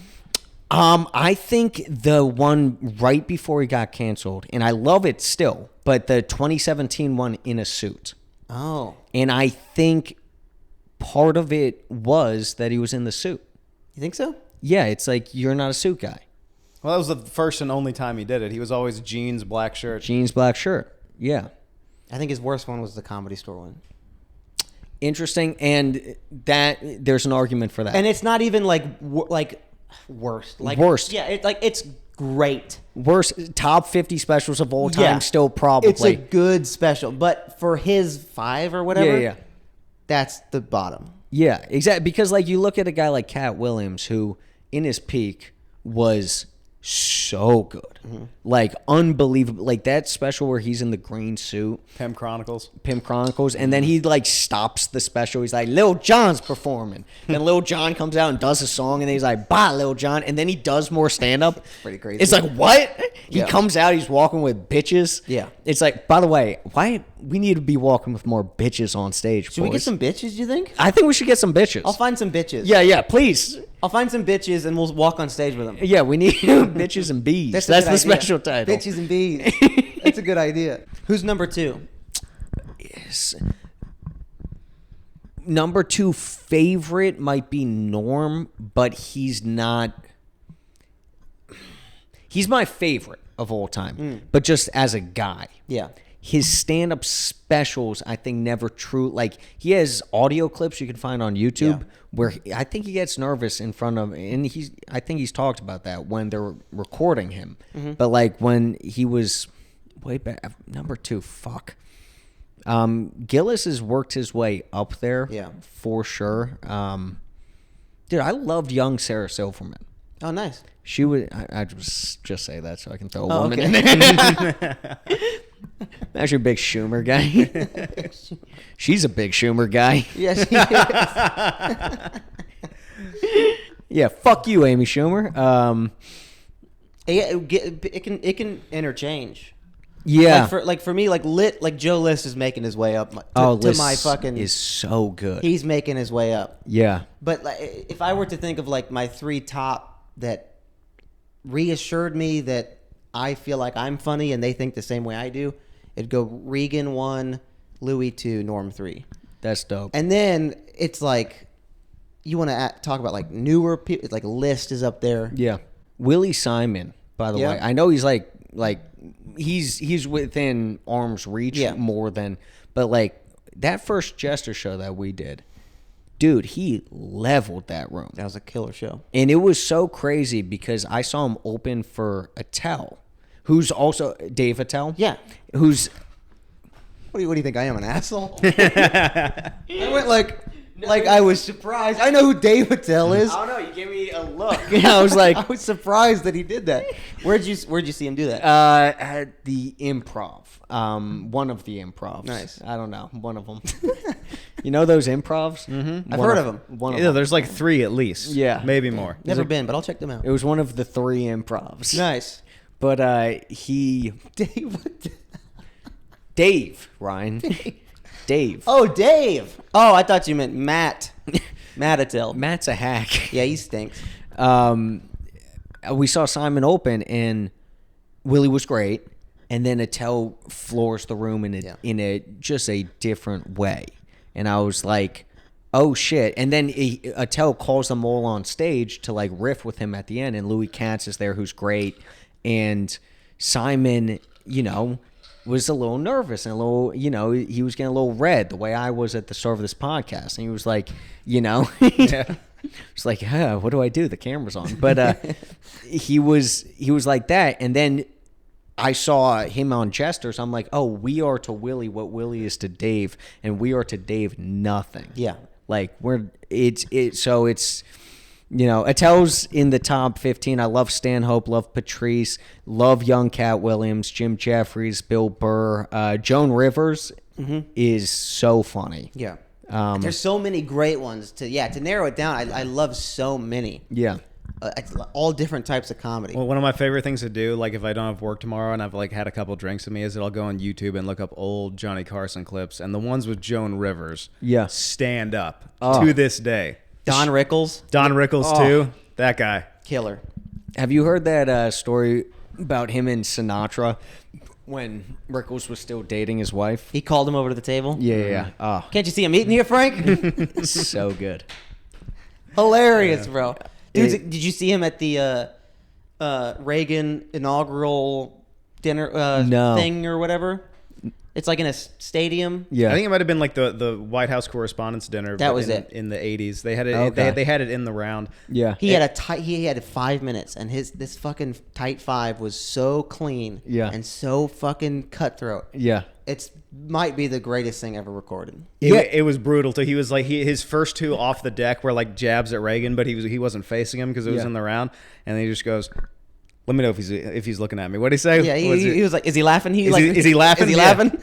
I think the one right before he got canceled, and I love it still, but the 2017 one, In a Suit.
Oh.
And I think part of it was that he was in the suit.
You think so?
Yeah, it's like, you're not a suit guy.
Well, that was the first and only time he did it. He was always jeans, black shirt.
Jeans, black shirt. Yeah.
I think his worst one was the Comedy Store one.
Interesting. And that there's an argument for that.
And it's not even like worst. Like
Worst.
Yeah, it's great.
Worst top 50 specials of all time,
Yeah.
still probably.
It's a good special, but for his 5 or whatever,
Yeah.
that's the bottom.
Yeah, exactly. Because like you look at a guy like Cat Williams, who in his peak was so good, like unbelievable. Like that special where he's in the green suit,
Pimp Chronicles.
and then he like stops the special. He's like, Lil Jon's performing, and Lil Jon comes out and does a song, and then he's like, bye Lil Jon, and then he does more stand up.
Pretty crazy.
It's like, what? He
Yeah.
comes out, he's walking with bitches.
Yeah.
It's like, by the way, why we need to be walking with more bitches on stage?
Should we get
boys.
some bitches, do you think?
I think we should get some bitches.
I'll find some bitches.
Yeah, please.
I'll find some bitches and we'll walk on stage with them.
Yeah, we need bitches and bees. That's
a good
the
idea.
special title.
Bitches and bees. That's a good idea. Who's number 2?
Yes. Number 2 favorite might be Norm, but he's not. He's my favorite of all time, but just as a guy.
Yeah.
His stand-up specials, I think, never true. Like, he has audio clips you can find on YouTube where I think he gets nervous in front of, and I think he's talked about that when they're recording him. But like when he was way back, number 2, fuck. Gillis has worked his way up there, for sure. Dude, I loved young Sarah Silverman.
Oh, nice.
She would. I just say that so I can throw a
Oh,
woman
okay.
in there. Actually, a big Schumer guy. She's a big Schumer guy.
Yes, he is.
Yeah, fuck you, Amy Schumer.
It can interchange.
Yeah.
Like for me, like Joe List is making his way up to
List
my fucking.
is so good.
He's making his way up.
Yeah.
But like, if I were to think of like my 3 top that reassured me that I feel like I'm funny and they think the same way I do, it'd go Regan 1, Louis 2, Norm 3.
That's dope.
And then it's like you want to talk about like newer people. Like List is up there.
Yeah. Willie Simon, by the way. I know he's like he's within arm's reach more than, but like that first Jester show that we did, dude, he leveled that room.
That was a killer show.
And it was so crazy because I saw him open for Attell, who's also Dave Attell.
Yeah.
Who's
What do you think? I am an asshole? I went like I was surprised. I know who Dave Attell is.
I don't know. You gave me a look. Yeah, I was like,
I was surprised that he did that. Where'd you see him do that?
at the Improv. One of the improvs.
Nice.
I don't know. One of them. You know those improvs?
Mm-hmm. I've heard of them.
One of
Yeah,
them.
there's like 3 at least.
Yeah.
Maybe more.
Never been, but I'll check them out.
It was one of the 3 improvs.
Nice.
But Dave, Ryan. Dave.
Oh, Dave. Oh, I thought you meant Matt. Matt Attell.
Matt's a hack.
Yeah, he stinks.
We saw Simon open, and Willie was great, and then Attell floors the room in a just a different way, and I was like, oh shit! And then Attell calls them all on stage to like riff with him at the end, and Louis Katz is there, who's great, and Simon, was a little nervous and a little, he was getting a little red the way I was at the start of this podcast, and he was like, it's like, what do I do? The camera's on. But he was like that. And then I saw him on Jesters. I'm like, oh, we are to Willie what Willie is to Dave, and we are to Dave nothing.
Yeah.
Like so it's, Attell's in the top 15. I love Stanhope, love Patrice, love young Cat Williams, Jim Jeffries, Bill Burr. Joan Rivers is so funny.
Yeah. There's so many great ones to narrow it down. I love so many.
Yeah.
All different types of comedy.
Well, one of my favorite things to do, like if I don't have work tomorrow and I've like had a couple drinks with me, is that I'll go on YouTube and look up old Johnny Carson clips, and the ones with Joan Rivers stand up to this day.
Don Rickles.
Don Rickles too. That guy.
Killer.
Have you heard that story about him and Sinatra when Rickles was still dating his wife?
He called him over to the table.
Yeah. Oh,
Can't you see I'm eating here, Frank?
so good.
Hilarious, bro. Dude, did you see him at the Reagan inaugural dinner thing or whatever? It's like in a stadium.
Yeah.
I think it might have been like the White House Correspondents' Dinner.
That
but
was
in the 80s. They had it.
Okay.
They had it in the round.
Yeah.
He had 5 minutes, and this fucking tight 5 was so clean.
Yeah.
And so fucking cutthroat.
Yeah.
It's might be the greatest thing ever recorded.
It was brutal too. He was like his first 2 off the deck were like jabs at Reagan, but he wasn't facing him because it was in the round, and then he just goes, "Let me know if he's looking at me." What'd he say?
Yeah, he was like, "Is he laughing?"
Is he laughing?
Is he
Yeah.
laughing?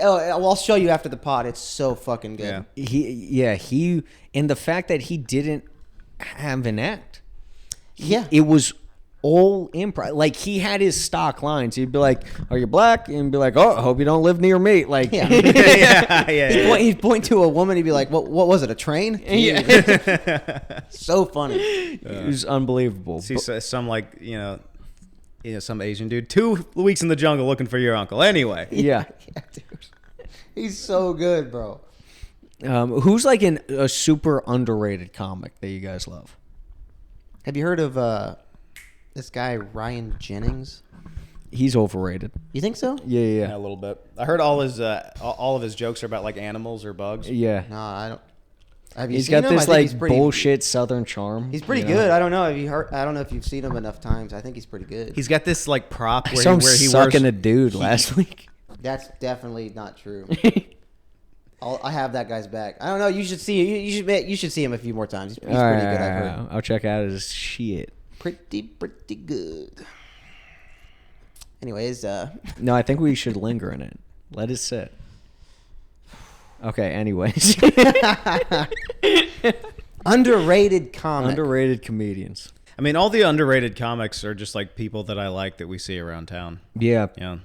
I'll show you after the pod. It's so fucking good.
Yeah.
He and the fact that he didn't have an act. It was all improv. Like, he had his stock lines. He'd be like, "Are you black?" And be like, "Oh, I hope you don't live near me." Like,
yeah.
He'd point to a woman. He'd be like, "What was it? A train?"
Yeah.
So funny.
It was unbelievable.
See some like some Asian dude 2 weeks in the jungle looking for your uncle. Anyway.
Yeah.
Yeah, dude. He's so good, bro.
Who's like a super underrated comic that you guys love?
Have you heard of this guy Ryan Jennings?
He's overrated.
You think so?
Yeah, a little bit. I heard all of his jokes are about like animals or bugs.
Yeah.
No, I don't. Have you
He's
seen
got
him? I
this
think
like
he's pretty,
bullshit Southern charm.
He's pretty
you know?
good. I don't know. Have you heard? I don't know if you've seen him enough times. I think he's pretty good.
He's got this like prop
I
where
saw him
where he
sucking
wears
a dude last week.
That's definitely not true. I have that guy's back. I don't know. You should see. You should see him a few more times. He's pretty good. I've heard.
I'll check out his shit.
Pretty good. Anyways,
No, I think we should linger in it. Let it sit. Okay. Anyways,
underrated comic.
underrated comedians.
I mean, all the underrated comics are just like people that I like that we see around town.
Yeah.
Yeah.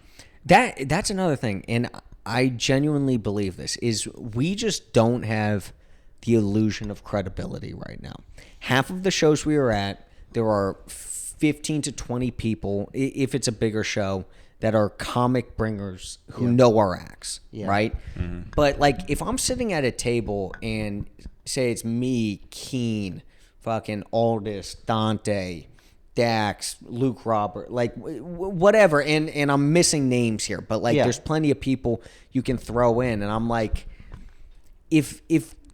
That's another thing, and I genuinely believe this is we just don't have the illusion of credibility right now. Half of the shows we are at, there are 15 to 20 people, if it's a bigger show, that are comic bringers who know our acts, right? Mm-hmm. But like if I'm sitting at a table and say it's me, Keen, fucking Aldous, Dante, Dax, Luke Robert, like whatever, and I'm missing names here, but like there's plenty of people you can throw in, and I'm like, if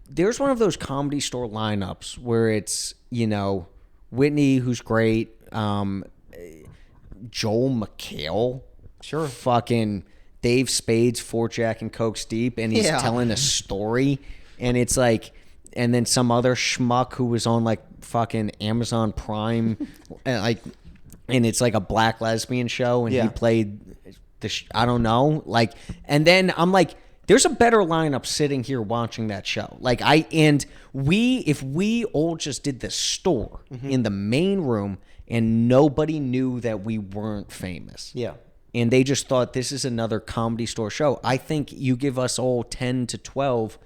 there's one of those Comedy Store lineups where it's, you know, Whitney, who's great, Joel McHale,
Sure,
fucking Dave Spades, Fort Jack and Coke's Deep, and he's telling a story, and it's like, and then some other schmuck who was on like fucking Amazon Prime, and it's like a black lesbian show, and he played I don't know, like, and then I'm like, there's a better lineup sitting here watching that show. Like if we all just did the store in the main room and nobody knew that we weren't famous.
Yeah.
And they just thought this is another Comedy Store show. I think you give us all 10 to 12,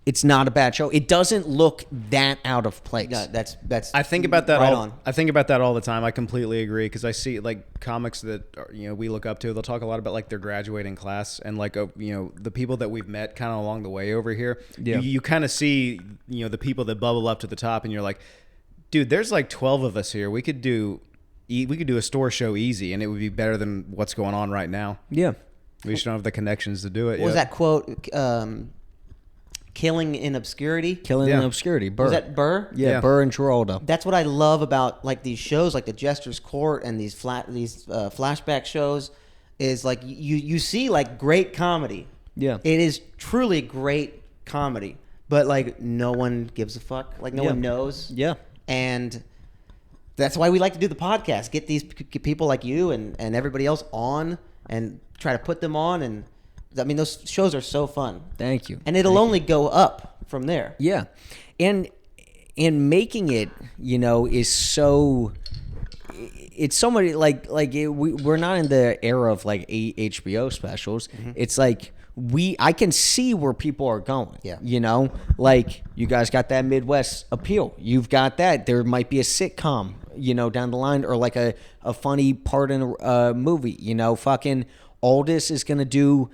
it's not a bad show. It doesn't look that out of place.
No, that's.
I think about that
right
all.
on.
I think about that all the time. I completely agree because I see like comics that are, you know, we look up to. They'll talk a lot about like their graduating class and like you know, the people that we've met kind of along the way over here.
Yeah.
You kind of see, you know, the people that bubble up to the top, and you're like, dude, there's like 12 of us here. We could do a store show easy, and it would be better than what's going on right now.
Yeah.
We just don't have the connections to do it.
What was that quote? Killing in obscurity.
Killing in Obscurity. Burr.
Was that Burr?
Yeah, Burr and Geraldo.
That's what I love about like these shows, like the Jester's Court and these flashback shows, is like you see like great comedy.
Yeah.
It is truly great comedy, but like no one gives a fuck. Like no one knows.
Yeah.
And that's why we like to do the podcast. Get these people like you and everybody else on and try to put them on. And I mean, those shows are so fun.
Thank you.
And it'll only go up from there.
Yeah. And making it, you know, is so... It's so many, we're not in the era of like HBO specials. Mm-hmm. It's like I can see where people are going.
Yeah.
You know, like you guys got that Midwest appeal. You've got that. There might be a sitcom, you know, down the line, or like a funny part in a movie. You know, fucking Aldous is going to do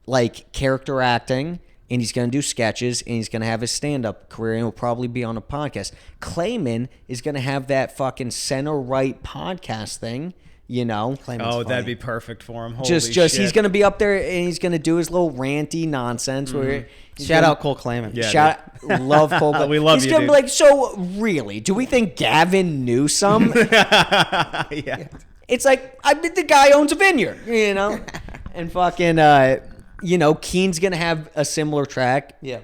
like character acting, and he's going to do sketches, and he's going to have his stand-up career, and he'll probably be on a podcast. Clayman is going to have that fucking center-right podcast thing, you know.
Oh, that'd be perfect for him. Holy
Just
shit.
he's going to be up there, and he's going to do his little ranty nonsense. Where
Shout out Cole Clayman.
Yeah,
love Cole Clayman.
We love
he's
you,
gonna
dude.
be like, so really, do we think Gavin Newsom?
Yeah.
It's like, I bet the guy owns a vineyard, you know? And fucking... you know, Keen's gonna have a similar track.
Yeah.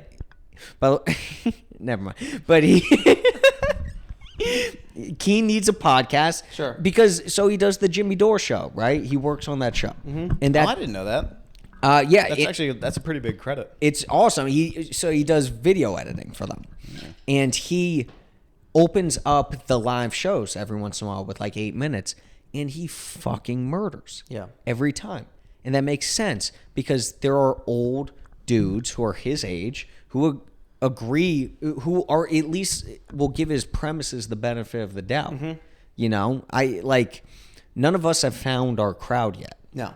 But never mind. But Keen needs a podcast.
Sure.
Because he does the Jimmy Dore show, right? He works on that show. Mm-hmm. And
I didn't know that.
Yeah.
That's a pretty big credit.
It's awesome. He does video editing for them. Yeah. And he opens up the live shows every once in a while with like 8 minutes, and he fucking murders.
Yeah.
Every time. And that makes sense because there are old dudes who are his age who agree, who are at least will give his premises the benefit of the doubt. Mm-hmm. You know, none of us have found our crowd yet.
No.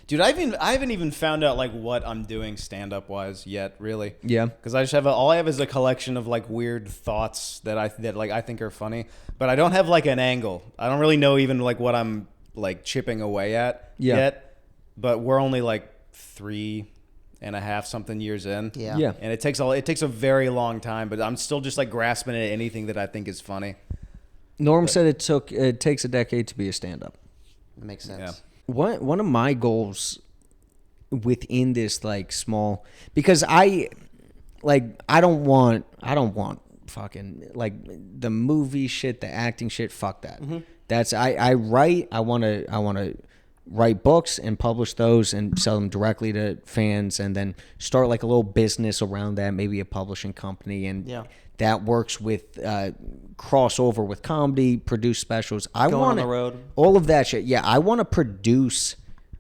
Dude, I haven't even found out like what I'm doing stand up wise yet, really.
Yeah.
Because I just have all I have is a collection of like weird thoughts that I think are funny, but I don't have like an angle. I don't really know even like what I'm like chipping away at yet. But we're only like 3.5 something years in.
Yeah.
And it takes a very long time, but I'm still just like grasping at anything that I think is funny.
Norm said it takes a decade to be a stand-up.
That makes sense.
Yeah.
One of my goals within this like small, because I don't want fucking like the movie shit, the acting shit, fuck that. That's I want to write books and publish those and sell them directly to fans, and then start like a little business around that, maybe a publishing company, and that works with crossover with comedy, produce specials. I
Going
want
on the road.
all of that shit. Yeah, I want to produce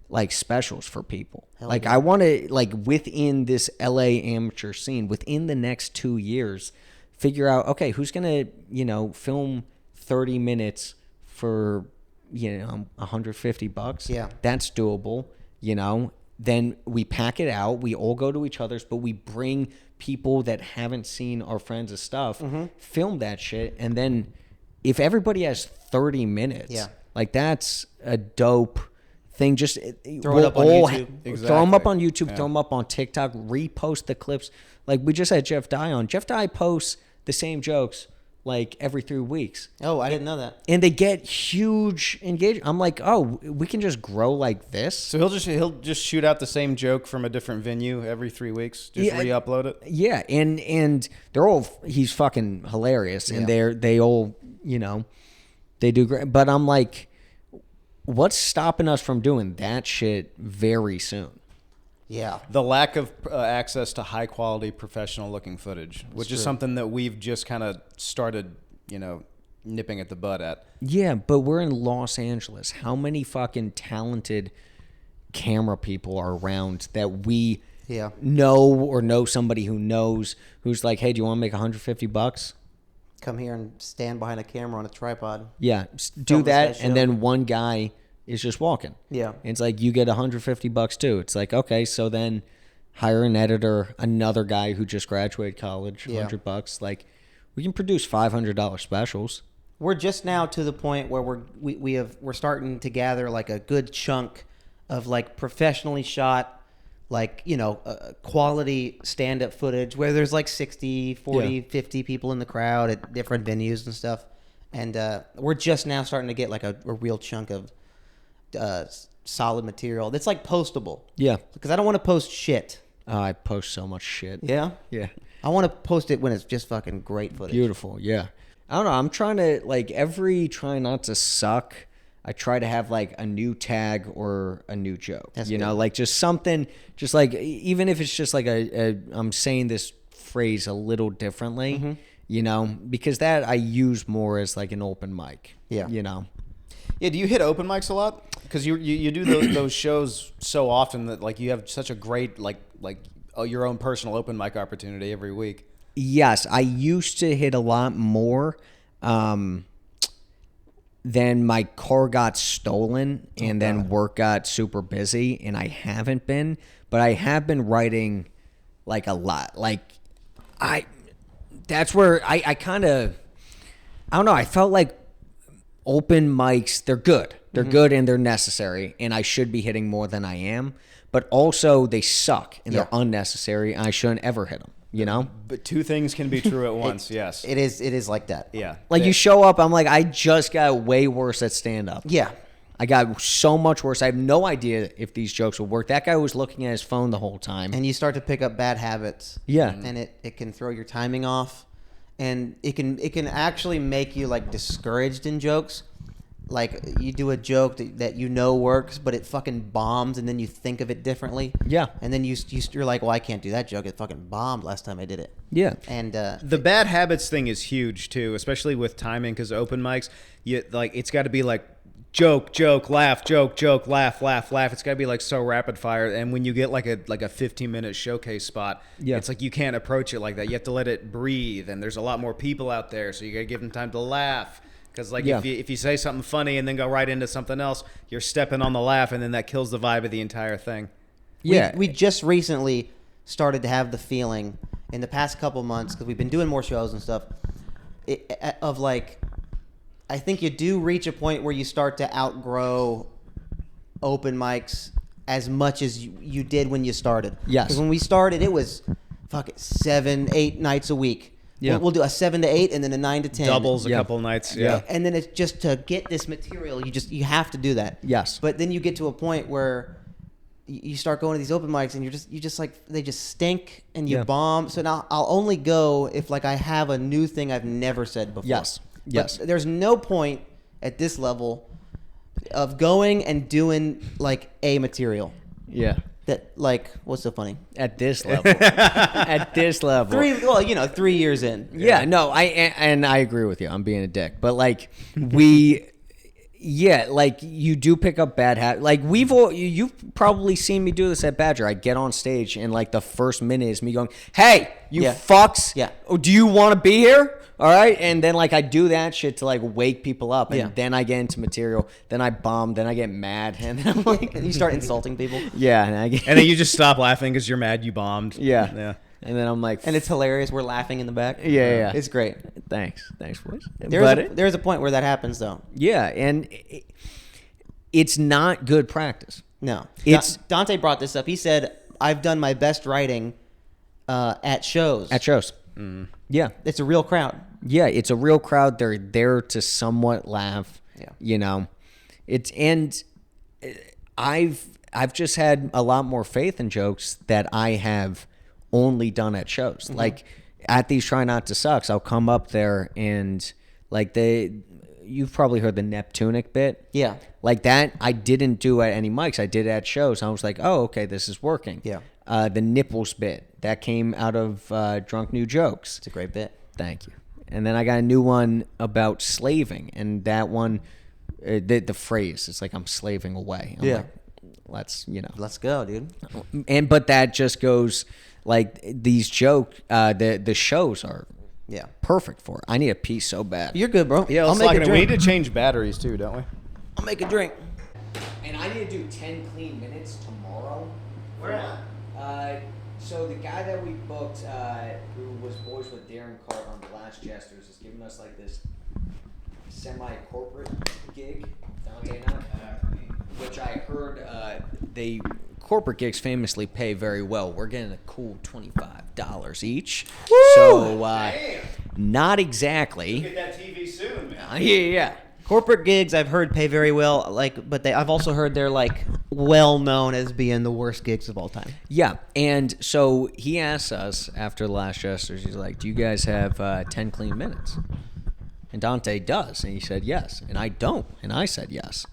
like specials for people. I want to like within this LA amateur scene, within the next 2 years, figure out, okay, who's gonna film 30 minutes for $150.
Yeah,
that's doable. Then we pack it out. We all go to each other's, but we bring people that haven't seen our friends' stuff, film that shit, and then if everybody has 30 minutes, like that's a dope thing. Just
throw it up on YouTube.
Throw them up on YouTube. Throw them up on TikTok. Repost the clips. Like we just had Jeff Dye on. Jeff Dye posts the same jokes like every 3 weeks.
Oh, I didn't know that.
And they get huge engagement. I'm like, oh, we can just grow like this.
So he'll just shoot out the same joke from a different venue every 3 weeks. Just re-upload it.
Yeah, and he's fucking hilarious, and they all they do great. But I'm like, what's stopping us from doing that shit very soon?
Yeah.
The lack of access to high quality professional looking footage, which is something that we've just kind of started, nipping at the bud at.
Yeah, but we're in Los Angeles. How many fucking talented camera people are around that we know or know somebody who knows, who's like, hey, do you want to make $150?
Come here and stand behind a camera on a tripod.
Yeah, do that, and then one guy is just walking.
Yeah.
And it's like, you get $150 too. It's like, okay, so then hire an editor, another guy who just graduated college, $100. Like, we can produce $500 specials.
We're just now to the point where we're starting to gather like a good chunk of like professionally shot, like, quality stand-up footage where there's like 60, 40, 50 people in the crowd at different venues and stuff. And we're just now starting to get like a real chunk of solid material that's like postable.
Yeah.
Because I don't want to post shit.
Oh, I post so much shit.
Yeah?
Yeah.
I want to post it when it's just fucking great footage.
Beautiful, yeah. I don't know. I'm trying to, like, try not to suck, I try to have, like, a new tag or a new joke.
That's
good. Like, just something, just like, even if it's just like I'm saying this phrase a little differently, because that I use more as, like, an open mic.
Yeah.
Yeah, do you hit open mics a lot? Because you do those shows so often that like you have such a great like your own personal open mic opportunity every week.
Yes, I used to hit a lot more. Then my car got stolen, and then work got super busy, and I haven't been. But I have been writing like a lot. Like that's where I kind of, I don't know. I felt like open mics, they're good. They're good and they're necessary, and I should be hitting more than I am. But also, they suck and they're unnecessary, and I shouldn't ever hit them.
But two things can be true at once. Yes,
It is like that.
Yeah.
Like you show up, I'm like, I just got way worse at stand up.
Yeah.
I got so much worse. I have no idea if these jokes will work. That guy was looking at his phone the whole time.
And you start to pick up bad habits.
Yeah.
And it can throw your timing off. And it can actually make you like discouraged in jokes. Like you do a joke that works, but it fucking bombs, and then you think of it differently.
Yeah.
And then you're like, well, I can't do that joke. It fucking bombed last time I did it.
Yeah.
And
the bad habits thing is huge too, especially with timing, because open mics, it's got to be like joke, laugh, joke, laugh. It's got to be like so rapid fire. And when you get like a 15-minute showcase spot, it's like you can't approach it like that. You have to let it breathe, and there's a lot more people out there, so you got to give them time to laugh. Because like
Yeah.
if you say something funny and then go right into something else, you're stepping on the laugh, and then that kills the vibe of the entire thing.
Yeah.
We just recently started to have the feeling in the past couple months, because we've been doing more shows and stuff, of like, I think you do reach a point where you start to outgrow open mics as much as you did when you started.
Yes.
Because when we started, it was 7-8 nights a week.
Yeah.
We'll do a 7 to 8 and then a 9 to 10.
Doubles a
Yeah.
couple nights.
Yeah.
Yeah.
And then it's just to get this material, you have to do that.
Yes.
But then you get to a point where you start going to these open mics and you just like, they just stink and you
Yeah.
bomb. So now I'll only go if like I have a new thing I've never said before.
Yes.
But
Yes.
there's no point at this level of going and doing like a material
Yeah.
that like, what's so funny?
At this level. At this level.
3 years in.
Yeah, no, I agree with you. I'm being a dick, but like yeah, like you do pick up bad habits. Like you've probably seen me do this at Badger. I get on stage and like the first minute is me going, "Hey, you
Yeah.
fucks!
Yeah.
Oh, do you want to be here? All right." And then like I do that shit to like wake people up, and
Yeah.
then I get into material. Then I bomb. Then I get mad, and then I'm like,
And you start insulting people.
yeah, and I get
And then you just stop laughing because you're mad you bombed.
yeah,
Yeah.
and then I'm like,
And it's hilarious. We're laughing in the back.
yeah.
It's great.
Thanks, boys.
There's a point where that happens though.
Yeah, and it's not good practice.
No,
It's-
Dante brought this up. He said, "I've done my best writing at shows.
At shows. Yeah.
It's a real crowd."
Yeah, it's a real crowd. They're there to somewhat laugh.
Yeah.
You know. I've just had a lot more faith in jokes that I have only done at shows.
Mm-hmm.
Like at these Try Not to Sucks, I'll come up there and like you've probably heard the Neptunic bit.
Yeah.
Like that, I didn't do at any mics. I did it at shows. I was like, oh, okay, this is working.
Yeah.
The nipples bit, that came out of Drunk New Jokes.
It's a great bit.
Thank you. And then I got a new one about slaving. And that one, the phrase, it's like I'm slaving away. I'm
Yeah.
like, let's.
Let's go, dude.
But that just goes, like, these the shows are
Yeah.
perfect for it. I need a piece so bad.
You're good, bro.
Yeah,
I'll
let's
make
lock
a
it in. We
drink.
need to change batteries too, don't we?
I'll make a drink.
And I need to do 10 clean minutes tomorrow.
Where at?
So the guy that we booked, who was boys with Darren Carter on The Last Jesters, is giving us like this semi-corporate gig, Dante and I, which I heard they corporate gigs famously pay very well. We're getting a cool $25 each. Woo! So not exactly.
Get that TV soon, man.
Yeah.
Corporate gigs I've heard pay very well, I've also heard they're like well known as being the worst gigs of all time.
Yeah, and so he asked us after The Last Jesters, he's like, do you guys have 10 clean minutes? And Dante does, and he said yes, and I don't, and I said yes.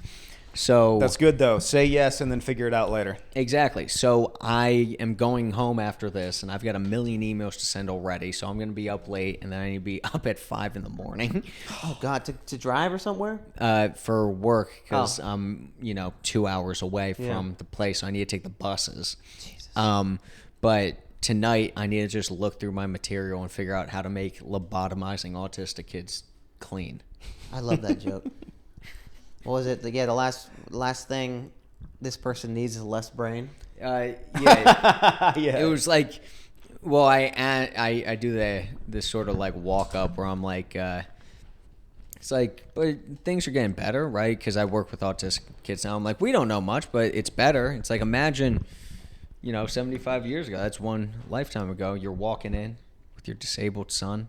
So
That's good though. Say yes and then figure it out later.
exactly. So I am going home after this, and I've got a million emails to send already, so I'm going to be up late, and then I need to be up at 5 in the morning
Oh God, to drive or somewhere?
for work because
Oh.
I'm 2 hours away from
Yeah.
the place, so I need to take the buses.
Jesus.
But tonight I need to just look through my material and figure out how to make lobotomizing autistic kids clean.
I love that joke. What was it? The last thing this person needs is less brain.
Yeah,
Yeah.
it was like, well, I do this sort of like walk up where I'm like, it's like, but things are getting better, right? Because I work with autistic kids now. I'm like, we don't know much, but it's better. It's like, imagine, 75 years ago, that's one lifetime ago, you're walking in with your disabled son.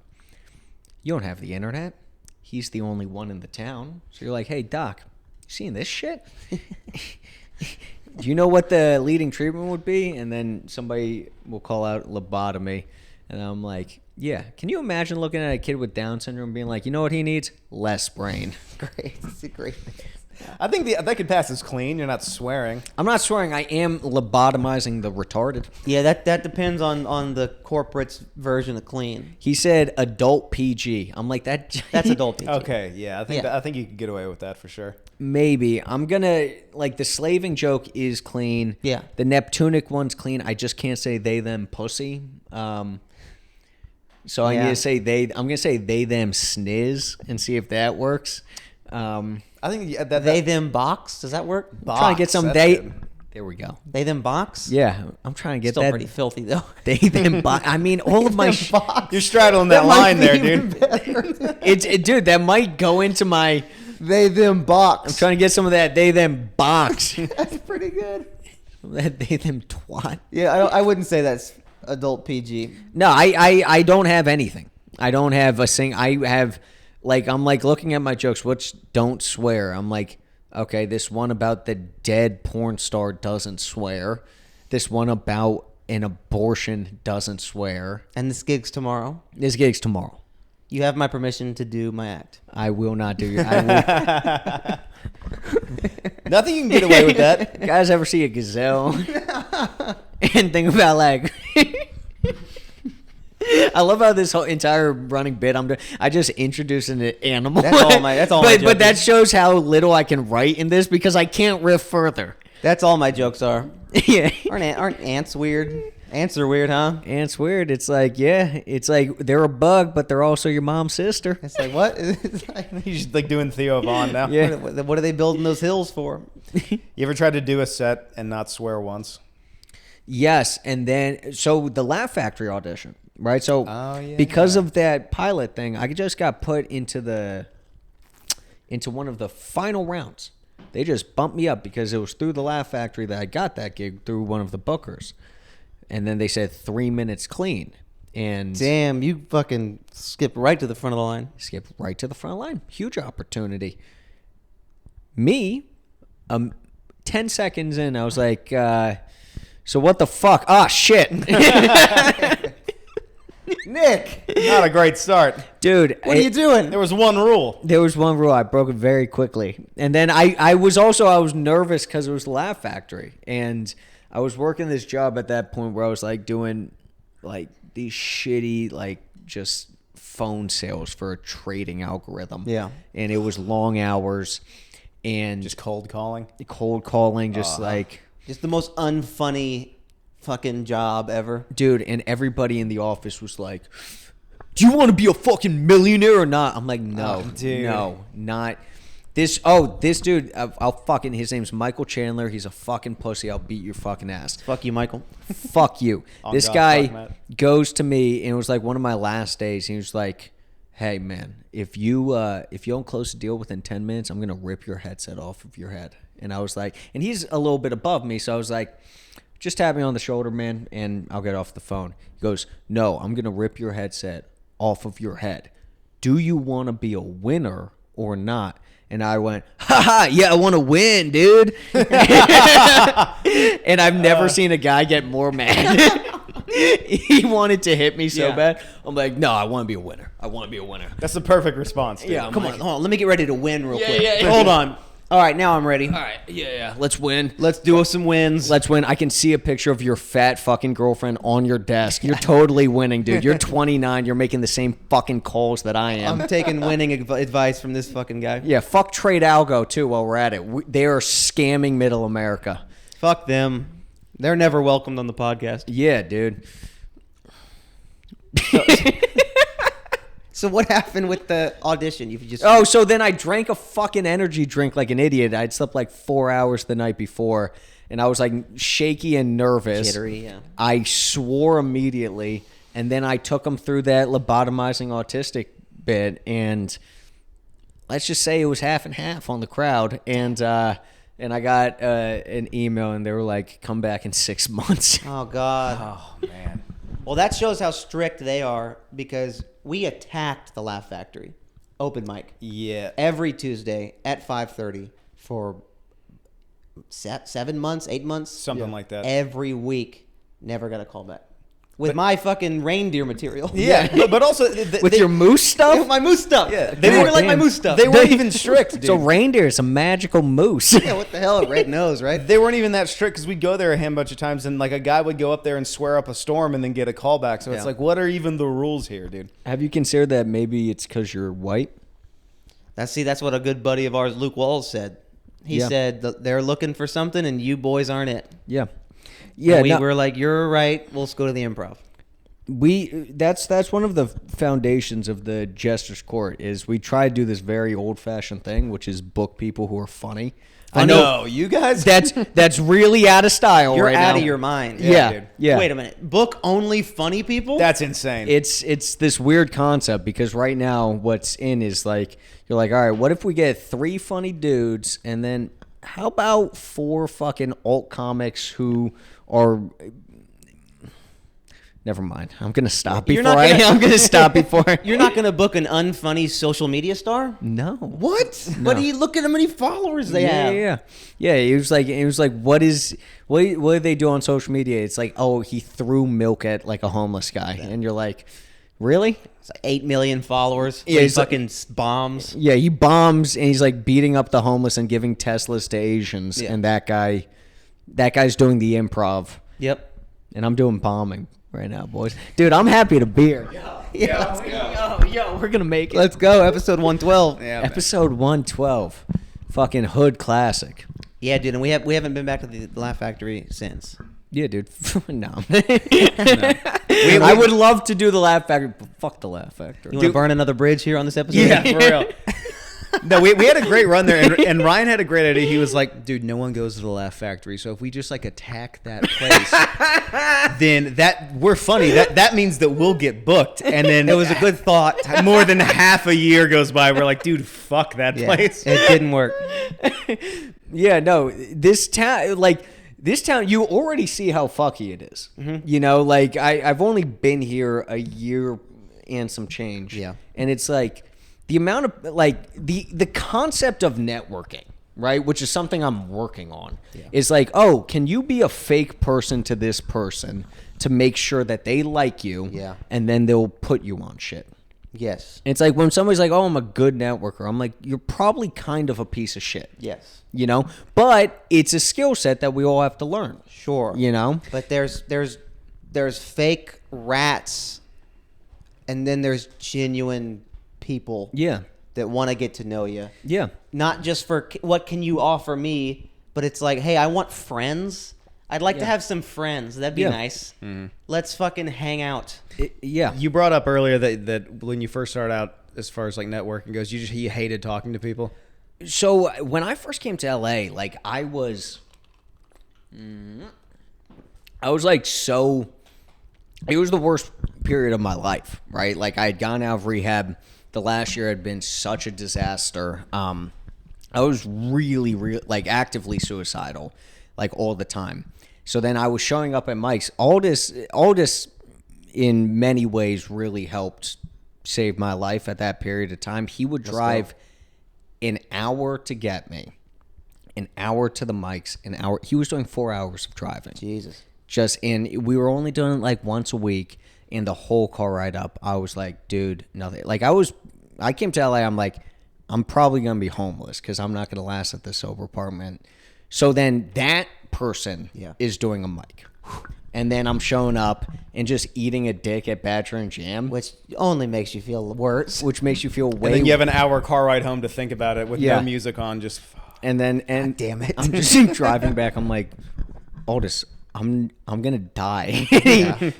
You don't have the internet. He's the only one in the town. So you're like, hey, doc, you seeing this shit? Do you know what the leading treatment would be? And then somebody will call out lobotomy. And I'm like, yeah. Can you imagine looking at a kid with Down syndrome being like, you know what he needs? Less brain.
Great. It's a great thing.
I think that could pass as clean. You're not swearing.
I'm not swearing. I am lobotomizing the retarded.
Yeah, that depends on the corporate's version of clean.
He said adult PG. I'm like, that.
That's adult PG.
Okay, yeah. I
Yeah.
think you could get away with that for sure.
Maybe. I'm going to, like, the slaving joke is clean.
Yeah.
The Neptunic one's clean. I just can't say they, them, pussy. So I'm
Yeah.
gonna say they. I'm gonna say they them sniz and see if that works.
I think that
They them box. Does that work?
Trying to get some
that's
they.
good.
There we go.
They them box.
Yeah, I'm trying to get
Still
that.
pretty filthy though.
They them. I mean, all of my.
You're straddling that
might
line
be
there,
even
dude.
better.
Dude, that might go into my.
They them box.
I'm trying to get some of that they them box.
That's pretty good.
That they them twat.
Yeah, I wouldn't say that's adult PG.
No, I don't have anything. I don't have a sing. I have, like, I'm like looking at my jokes, which don't swear. I'm like, okay, this one about the dead porn star doesn't swear. This one about an abortion doesn't swear.
And this gig's tomorrow.
This gig's tomorrow.
You have my permission to do my act.
I will not do it. I
Nothing you can get away with that.
will. Guys ever see a gazelle and think about like I love how this whole entire running bit I'm doing. I just introduced an animal.
That's all my
but
joke
that
is.
shows how little I can write in this because I can't riff further.
That's all my jokes are.
Yeah.
Aren't ants weird? Ants are weird, huh?
Ants weird. It's like, yeah, it's like they're a bug, but they're also your mom's sister.
It's like what? It's like,
You're just like doing Theo Vaughn now.
Yeah.
what are they building those hills for?
You ever tried to do a set and not swear once?
Yes, and then so the Laugh Factory audition, right? So
Oh, yeah.
because of that pilot thing, I just got put into one of the final rounds. They just bumped me up because it was through the Laugh Factory that I got that gig through one of the bookers. And then they said 3 minutes clean. And
Damn, you fucking skipped right to the front of the line.
skip right to the front line. Huge opportunity. Me, 10 seconds in, I was like, so what the fuck? Ah, shit.
Nick,
Not a great start.
Dude.
what are you doing?
There was one rule.
There was one rule. I broke it very quickly. And then I was nervous because it was the Laugh Factory. And I was working this job at that point where I was like doing like these shitty, like just phone sales for a trading algorithm.
Yeah.
And it was long hours and
Just cold calling.
cold calling, just like,
Just the most unfunny fucking job ever.
dude. And everybody in the office was like, do you want to be a fucking millionaire or not? I'm like, no,
dude.
no, not this. Oh, this dude, I'll fucking, his name's Michael Chandler. He's a fucking pussy. I'll beat your fucking ass.
Fuck you, Michael.
Fuck you.
On
This
God,
guy
fuck Matt.
goes to me, and it was like one of my last days. He was like, hey, man, if you don't close the deal within 10 minutes, I'm going to rip your headset off of your head. And I was like, and he's a little bit above me, so I was like, just tap me on the shoulder, man, and I'll get off the phone. He goes, no, I'm going to rip your headset off of your head. Do you want to be a winner or not? And I went, haha, yeah, I want to win, dude. And I've never seen a guy get more mad. He wanted to hit me so
Yeah.
bad. I'm like, no, I want to be a winner. I want to be a winner.
That's the perfect response, dude.
Yeah, I'm
Come
like,
on, hold on. Let me get ready to win real quick.
yeah.
Hold on. All right, now I'm ready.
all right, yeah, let's win.
Let's do some wins.
Let's win. I can see a picture of your fat fucking girlfriend on your desk. You're totally winning, dude. You're 29. You're making the same fucking calls that I am.
I'm taking winning advice from this fucking guy.
Yeah, fuck Trade Algo, too, while we're at it. They are scamming middle America.
Fuck them. They're never welcomed on the podcast.
Yeah, dude.
So what happened with the audition? You just
Oh, so then I drank a fucking energy drink like an idiot. I'd slept like 4 hours the night before, and I was like shaky and nervous.
Jittery, yeah.
I swore immediately, and then I took him through that lobotomizing autistic bit, and let's just say it was half and half on the crowd, and I got an email, and they were like, "Come back in 6 months."
Oh God.
Oh, man.
Well, that shows how strict they are because we attacked the Laugh Factory, open mic,
Yeah.
every Tuesday at 5:30 for 7 months, 8 months,
Something like that.
every week. Never got a call back with my fucking reindeer material.
Yeah, but also
With your moose stuff?
my moose stuff.
Yeah,
they
they
didn't
were-
like my
damn.
moose stuff.
they weren't even strict, dude.
It's a reindeer. It's a magical moose.
Yeah, what the hell? A red nose, right?
They weren't even that strict because we'd go there a hand bunch of times, and like a guy would go up there and swear up a storm and then get a call back. So
Yeah.
it's like, what are even the rules here, dude?
Have you considered that maybe it's because you're white?
That's what a good buddy of ours, Luke Walls, said. He
Yeah.
said they're looking for something, and you boys aren't it.
Yeah. Yeah.
And we
no-
were like, you're right. We'll just go to the improv.
That's one of the foundations of the Jester's Court is we try to do this very old fashioned thing, which is book people who are funny. I know
you guys.
that's really out of style.
You're
right
out
now.
of your mind.
Yeah,
dude.
yeah.
Wait a minute. Book only funny people?
That's insane.
It's this weird concept because right now what's in is like you're like, all right, what if we get 3 funny dudes and then how about 4 fucking alt comics who are. Never mind. I'm gonna stop
You're
before
not gonna-
I'm gonna stop before.
You're not going to book an unfunny social media star?
No.
What? But you look at how many followers they have.
Yeah. It was like, what do they do on social media? It's like, oh, he threw milk at like a homeless guy, and you're like, really?
It's like 8 million followers.
Yeah,
He
he's like-
fucking bombs.
Yeah, he bombs and he's like beating up the homeless and giving Teslas to Asians,
Yeah.
and that guy's doing the improv,
Yep.
and I'm doing bombing right now, boys. Dude, I'm happy to be here. Yo, we're gonna make it.
Let's go. Episode 112.
Yeah, man.
Episode 112, fucking hood classic.
Yeah, dude, and we haven't been back to the Laugh Factory since.
Yeah, dude. No. I would love to do the Laugh Factory, but fuck the Laugh Factory.
You want to burn another bridge here on this episode?
Yeah, for real. No, we had a great run there, and Ryan had a great idea. He was like, dude, no one goes to the Laugh Factory, so if we just like attack that place, then we're funny. That means that we'll get booked. And then
It was a good thought.
more than half a year goes by. We're like, dude, fuck that
Yeah,
place.
it didn't work.
Yeah, no. This town, you already see how fucky it is.
Mm-hmm.
You know, like I've only been here a year and some change.
Yeah.
And it's like the amount of like the concept of networking, right? Which is something I'm working on.
Yeah.
Is like, oh, can you be a fake person to this person to make sure that they like you?
Yeah.
And then they'll put you on shit.
Yes.
It's like when somebody's like, oh, I'm a good networker. I'm like, you're probably kind of a piece of shit.
Yes.
You know, but it's a skill set that we all have to learn.
Sure.
You know,
But there's fake rats, and then there's genuine people
yeah,
that want to get to know you.
yeah,
Not just for what can you offer me, but it's like, hey, I want friends. I'd like to
Yeah.
have some friends. That'd be
Yeah.
nice. Let's fucking hang out.
yeah.
You brought up earlier that when you first started out, as far as like networking goes, you hated talking to people.
So when I first came to LA, like I was like so. It was the worst period of my life, right? Like I had gone out of rehab. The last year had been such a disaster. I was really like actively suicidal, like all the time. So then I was showing up at Mike's. All this in many ways really helped save my life at that period of time. He would drive an hour to get me, an hour to the Mike's, an hour. He was doing 4 hours of driving.
Jesus.
Just in, we were only doing it like once a week, and the whole car ride up, I was like, dude, nothing. Like I came to LA, I'm like, I'm probably gonna be homeless because I'm not gonna last at this sober apartment. So then that person is doing a mic, and then I'm showing up and just eating a dick at Badger and Jam,
Which only makes you feel worse.
which makes you feel way.
And then you have an hour car ride home to think about it with
Yeah.
no music on. Just
And then
God damn it.
I'm just driving back. I'm like, Aldous, I'm gonna die.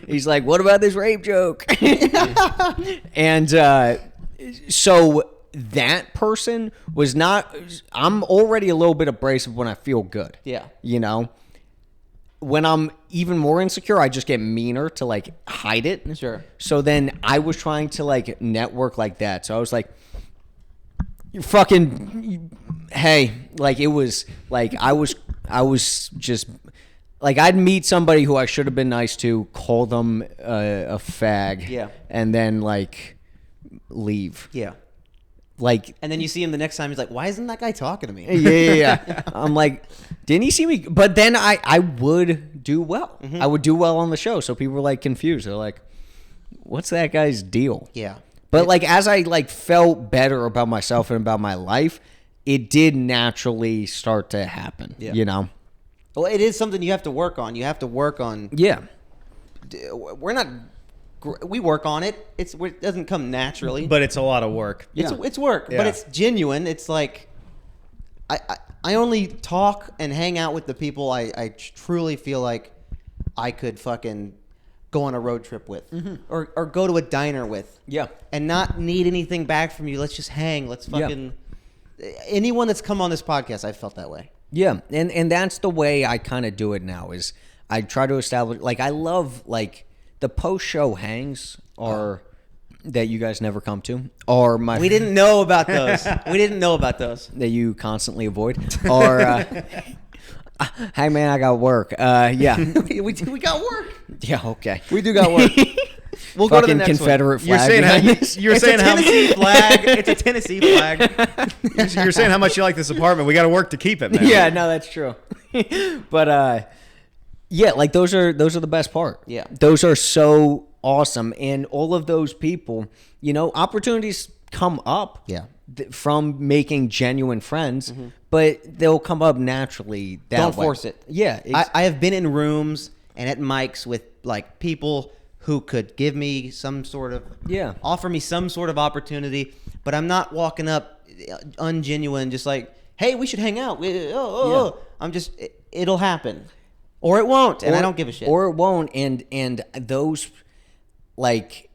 He's like, what about this rape joke? And so that person was not. I'm already a little bit abrasive when I feel good.
Yeah.
You know, when I'm even more insecure, I just get meaner to like hide it.
Sure.
So then I was trying to like network like that. So I was like, you fucking, hey, like it was like I was just like I'd meet somebody who I should have been nice to, call them a fag,
Yeah.
and then like leave.
Yeah.
Like,
And then you see him the next time. He's like, why isn't that guy talking to me?
yeah. I'm like, didn't he see me? But then I would do well. I would do well on the show. So people were like confused. They're like, what's that guy's deal?
Yeah.
But like as I like felt better about myself and about my life, it did naturally start to happen.
Yeah.
You know?
Well, it is something you have to work on. You have to work on.
Yeah.
We're not. We work on it. It doesn't come naturally.
but it's a lot of work.
It's work,
Yeah.
but it's genuine. It's like I only talk and hang out with the people I truly feel like I could fucking go on a road trip with, or go to a diner with,
Yeah.
and not need anything back from you. Let's just hang. Let's fucking. Anyone that's come on this podcast, I've felt that way.
Yeah, and that's the way I kind of do it now. Is I try to establish, like, I love, like, the post show hangs are that you guys never come to, or my
We didn't know about those. We didn't know about those.
that you constantly avoid, or hey man, I got work. Yeah,
we got work.
yeah, okay.
We do got work. We'll go to the
Fucking
next
Confederate
You're
flag.
saying how
behind this.
you're
It's
saying
a
how
Tennessee flag. It's a Tennessee flag.
you're saying how much you like this apartment. We got to work to keep it, man.
Yeah, no, that's true. But yeah, like those are the best part.
Yeah.
Those are so awesome, and all of those people, you know, opportunities come up.
Yeah.
From making genuine friends, but they'll come up naturally.
Don't
way.
force it.
Yeah,
I have been in rooms and at mics with like people who could give me some sort of offer me some sort of opportunity, but I'm not walking up ungenuine, just like, hey, we should hang out. I'm just, it'll happen, or it won't, and I don't give a shit.
Or it won't, and those, like,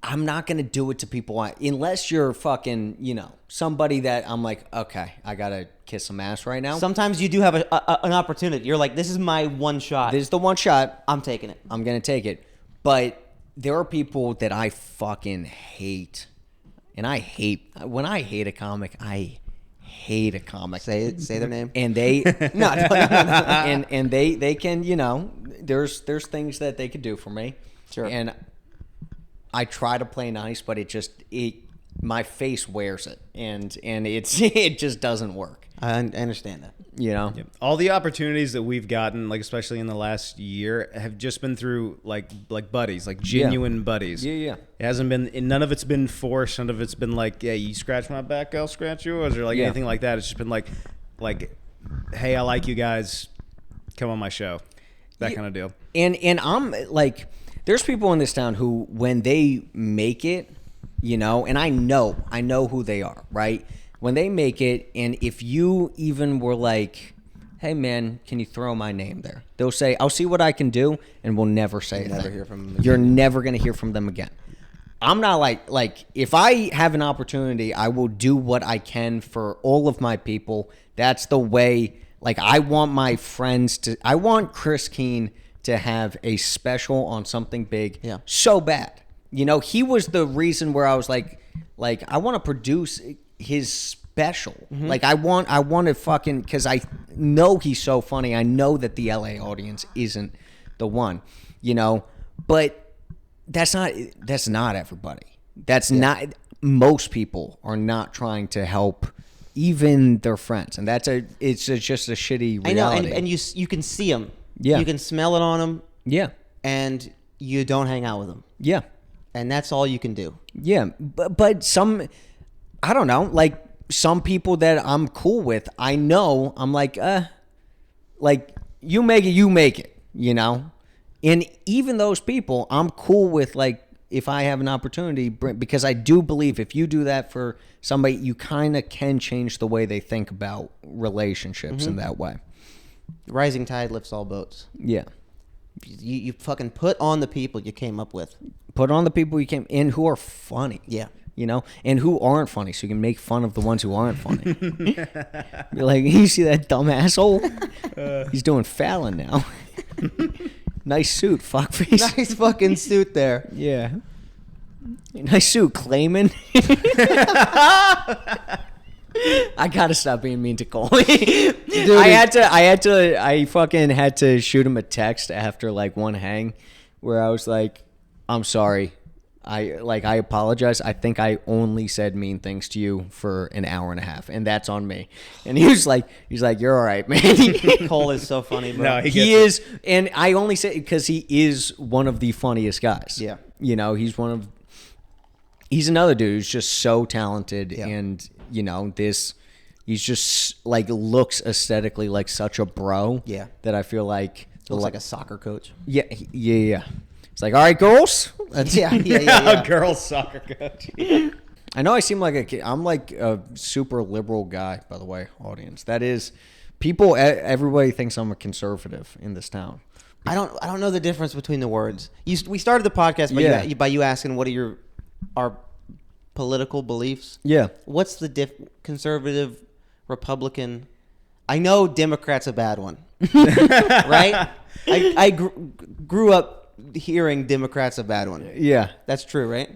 I'm not gonna do it to people unless you're fucking, you know, somebody that I'm like, okay, I gotta kiss some ass right now.
Sometimes you do have an opportunity. You're like, this is my one shot.
This is the one shot.
I'm taking it.
I'm gonna take it. But there are people that I fucking hate, and I hate when I hate a comic. I hate a comic.
Say their name.
And they no. And they can, you know, there's things that they could do for me.
Sure.
And I try to play nice, but my face wears it, and it just doesn't work.
I understand that.
You know,
All the opportunities that we've gotten, like especially in the last year, have just been through like buddies, like genuine buddies.
Yeah.
It hasn't been, none of it's been forced. None of it's been like, yeah, you scratch my back, I'll scratch yours, or like anything like that. It's just been like, hey, I like you guys, come on my show, that kind of deal.
And I'm like, there's people in this town who, when they make it, you know, and I know who they are, right? When they make it, and if you even were like, hey man, can you throw my name there? They'll say, I'll see what I can do, and we'll never say it.
Never hear from them again.
You're never going to hear from them again. I'm not like, if I have an opportunity, I will do what I can for all of my people. That's the way, like, I want my friends I want Chris Keene to have a special on something big so bad. You know, he was the reason where I was like I want to produce his special. Like, I want to fucking, because I know he's so funny. I know that the LA audience isn't the one, you know, but that's not everybody. That's not, most people are not trying to help even their friends. And it's just a shitty reality.
I know, and you can see them.
Yeah.
You can smell it on them.
Yeah.
And you don't hang out with them.
Yeah.
And that's all you can do.
Yeah. But some, I don't know, like some people that I'm cool with, I know I'm like you make it, you know? And even those people, I'm cool with, like, if I have an opportunity, because I do believe if you do that for somebody, you kind of can change the way they think about relationships in that way.
Rising tide lifts all boats.
Yeah.
You fucking put on the people you came up with.
Put on the people you came in who are funny.
Yeah.
You know, and who aren't funny, so you can make fun of the ones who aren't funny. You're like, you see that dumb asshole? He's doing Fallon now. Nice suit, fuckface.
Nice fucking suit there.
Yeah. Nice suit, Clayman. I gotta stop being mean to Cole. I fucking had to shoot him a text after like one hang where I was like, I'm sorry. I apologize. I think I only said mean things to you for an hour and a half, and that's on me. And he's like, you're all right, man.
Cole is so funny, bro.
No,
He is, and I only say it because he is one of the funniest guys.
Yeah.
You know, he's another dude who's just so talented,
Yeah.
and you know, he's just like looks aesthetically like such a bro.
Yeah.
That I feel like
Looks like a soccer coach.
Yeah. It's like, all right, girls.
Yeah.
Girls soccer coach.
I know I seem like a kid. I'm like a super liberal guy, by the way, audience. That is, everybody thinks I'm a conservative in this town.
I don't know the difference between the words. We started the podcast by you asking what are our political beliefs.
Yeah.
What's the conservative, Republican? I know Democrat's a bad one, right? I grew up hearing Democrat's a bad one.
Yeah.
That's true, right?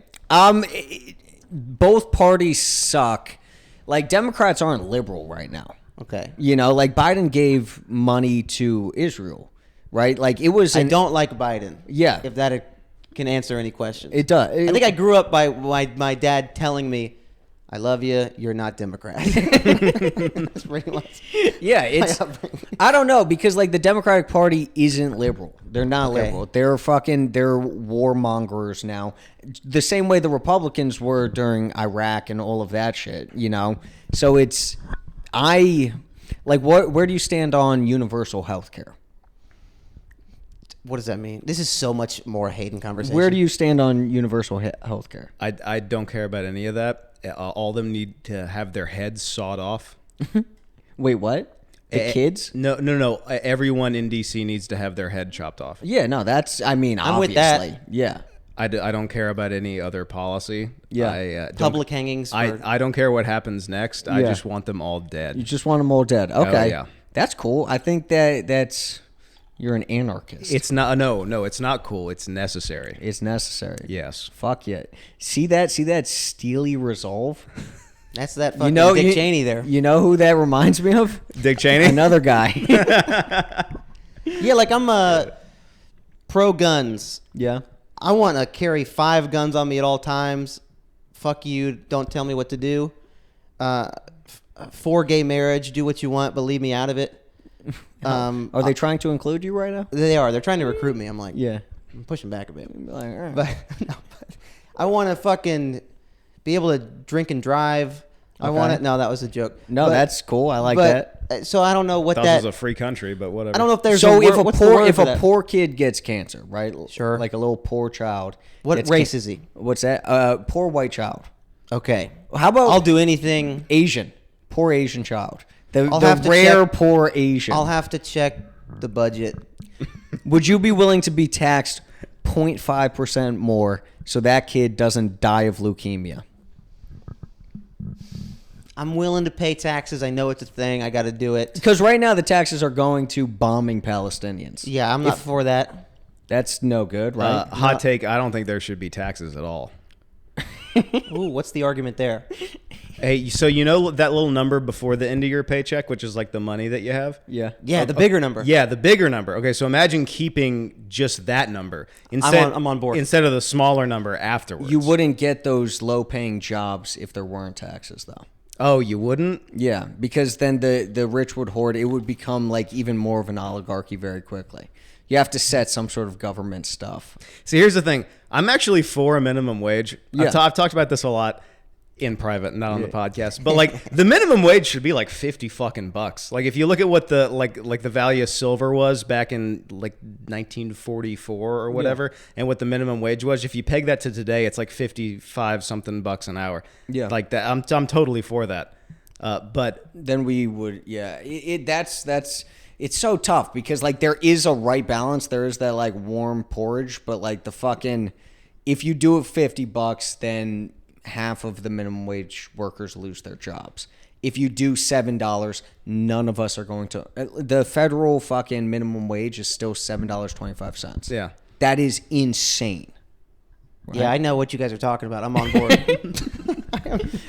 Both parties suck. Like, Democrats aren't liberal right now.
Okay.
You know, like Biden gave money to Israel, right? Like it was.
I don't like Biden.
Yeah.
If that can answer any questions.
It does.
I think I grew up by my dad telling me, "I love you. You're not Democrat." That's pretty much.
Yeah, it's. I don't know because like the Democratic Party isn't liberal. They're not
Okay.
liberal. They're warmongers now. The same way the Republicans were during Iraq and all of that shit. You know, so it's. Where do you stand on universal health care?
What does that mean? This is so much more Hayden conversation.
Where do you stand on universal health care?
I don't care about any of that. All of them need to have their heads sawed off.
Wait, what? The kids?
No. Everyone in DC needs to have their head chopped off.
Yeah, no, that's, I mean,
I'm
obviously.
with that.
Yeah.
I don't care about any other policy.
Yeah.
Public hangings.
I don't care what happens next. I just want them all dead.
You just want them all dead. Okay.
yeah.
That's cool. I think that's, you're an anarchist.
It's not. No, it's not cool. It's necessary.
It's necessary.
Yes.
Fuck yeah. See that steely resolve?
That's that fucking Dick Cheney there.
You know who that reminds me of?
Dick Cheney?
Another guy.
Yeah, like I'm pro guns.
Yeah.
I want to carry 5 guns on me at all times. Fuck you. Don't tell me what to do. For gay marriage, do what you want, but leave me out of it.
Are they trying to include you right now?
They are. They're trying to recruit me. I'm like,
Yeah.
I'm pushing back a bit.
Like, all right.
But I want to fucking be able to drink and drive. I
Okay.
want it. No, that was a joke.
No, that's cool. I like that.
So I don't know what
That
that.
was a free country, but whatever.
I don't know if there's
So
a word, what's the word
if
for
a
that?
poor kid gets cancer, right?
Sure.
Like a little poor child.
What
gets
race is he?
What's that? Poor white child.
Okay.
How about
I'll do anything.
Asian? Poor Asian child. The
I'll have to
rare
check-
poor Asian.
I'll have to check the budget.
Would you be willing to be taxed 0.5% more so that kid doesn't die of leukemia?
I'm willing to pay taxes. I know it's a thing. I got to do it.
Because right now the taxes are going to bombing Palestinians.
Yeah, I'm not for that.
That's no good, right?
Hot take. I don't think there should be taxes at all.
Ooh, what's the argument there?
Hey, so you know that little number before the end of your paycheck, which is like the money that you have?
Yeah.
Yeah, the bigger number.
Yeah, the bigger number. Okay, so imagine keeping just that number instead.
I'm on board.
Instead of the smaller number afterwards.
You wouldn't get those low-paying jobs if there weren't taxes, though.
Oh, you wouldn't?
Yeah, because then the rich would hoard. It would become like even more of an oligarchy very quickly. You have to set some sort of government stuff.
See, here's the thing. I'm actually for a minimum wage.
Yeah.
I've talked about this a lot in private, not on the podcast. But like the minimum wage should be like 50 fucking bucks. Like if you look at what the like the value of silver was back in like 1944 or whatever, and what the minimum wage was, if you peg that to today, it's like 55 something bucks an hour.
Yeah.
Like that. I'm totally for that. But
Then we would, yeah. That's it's so tough because like there is a right balance. There is that like warm porridge, but like the fucking if you do it $50, then half of the minimum wage workers lose their jobs. If you do $7, none of us are going to. The federal fucking minimum wage is still $7.25.
yeah.
That is insane.
Yeah, I know what you guys are talking about. I'm on board.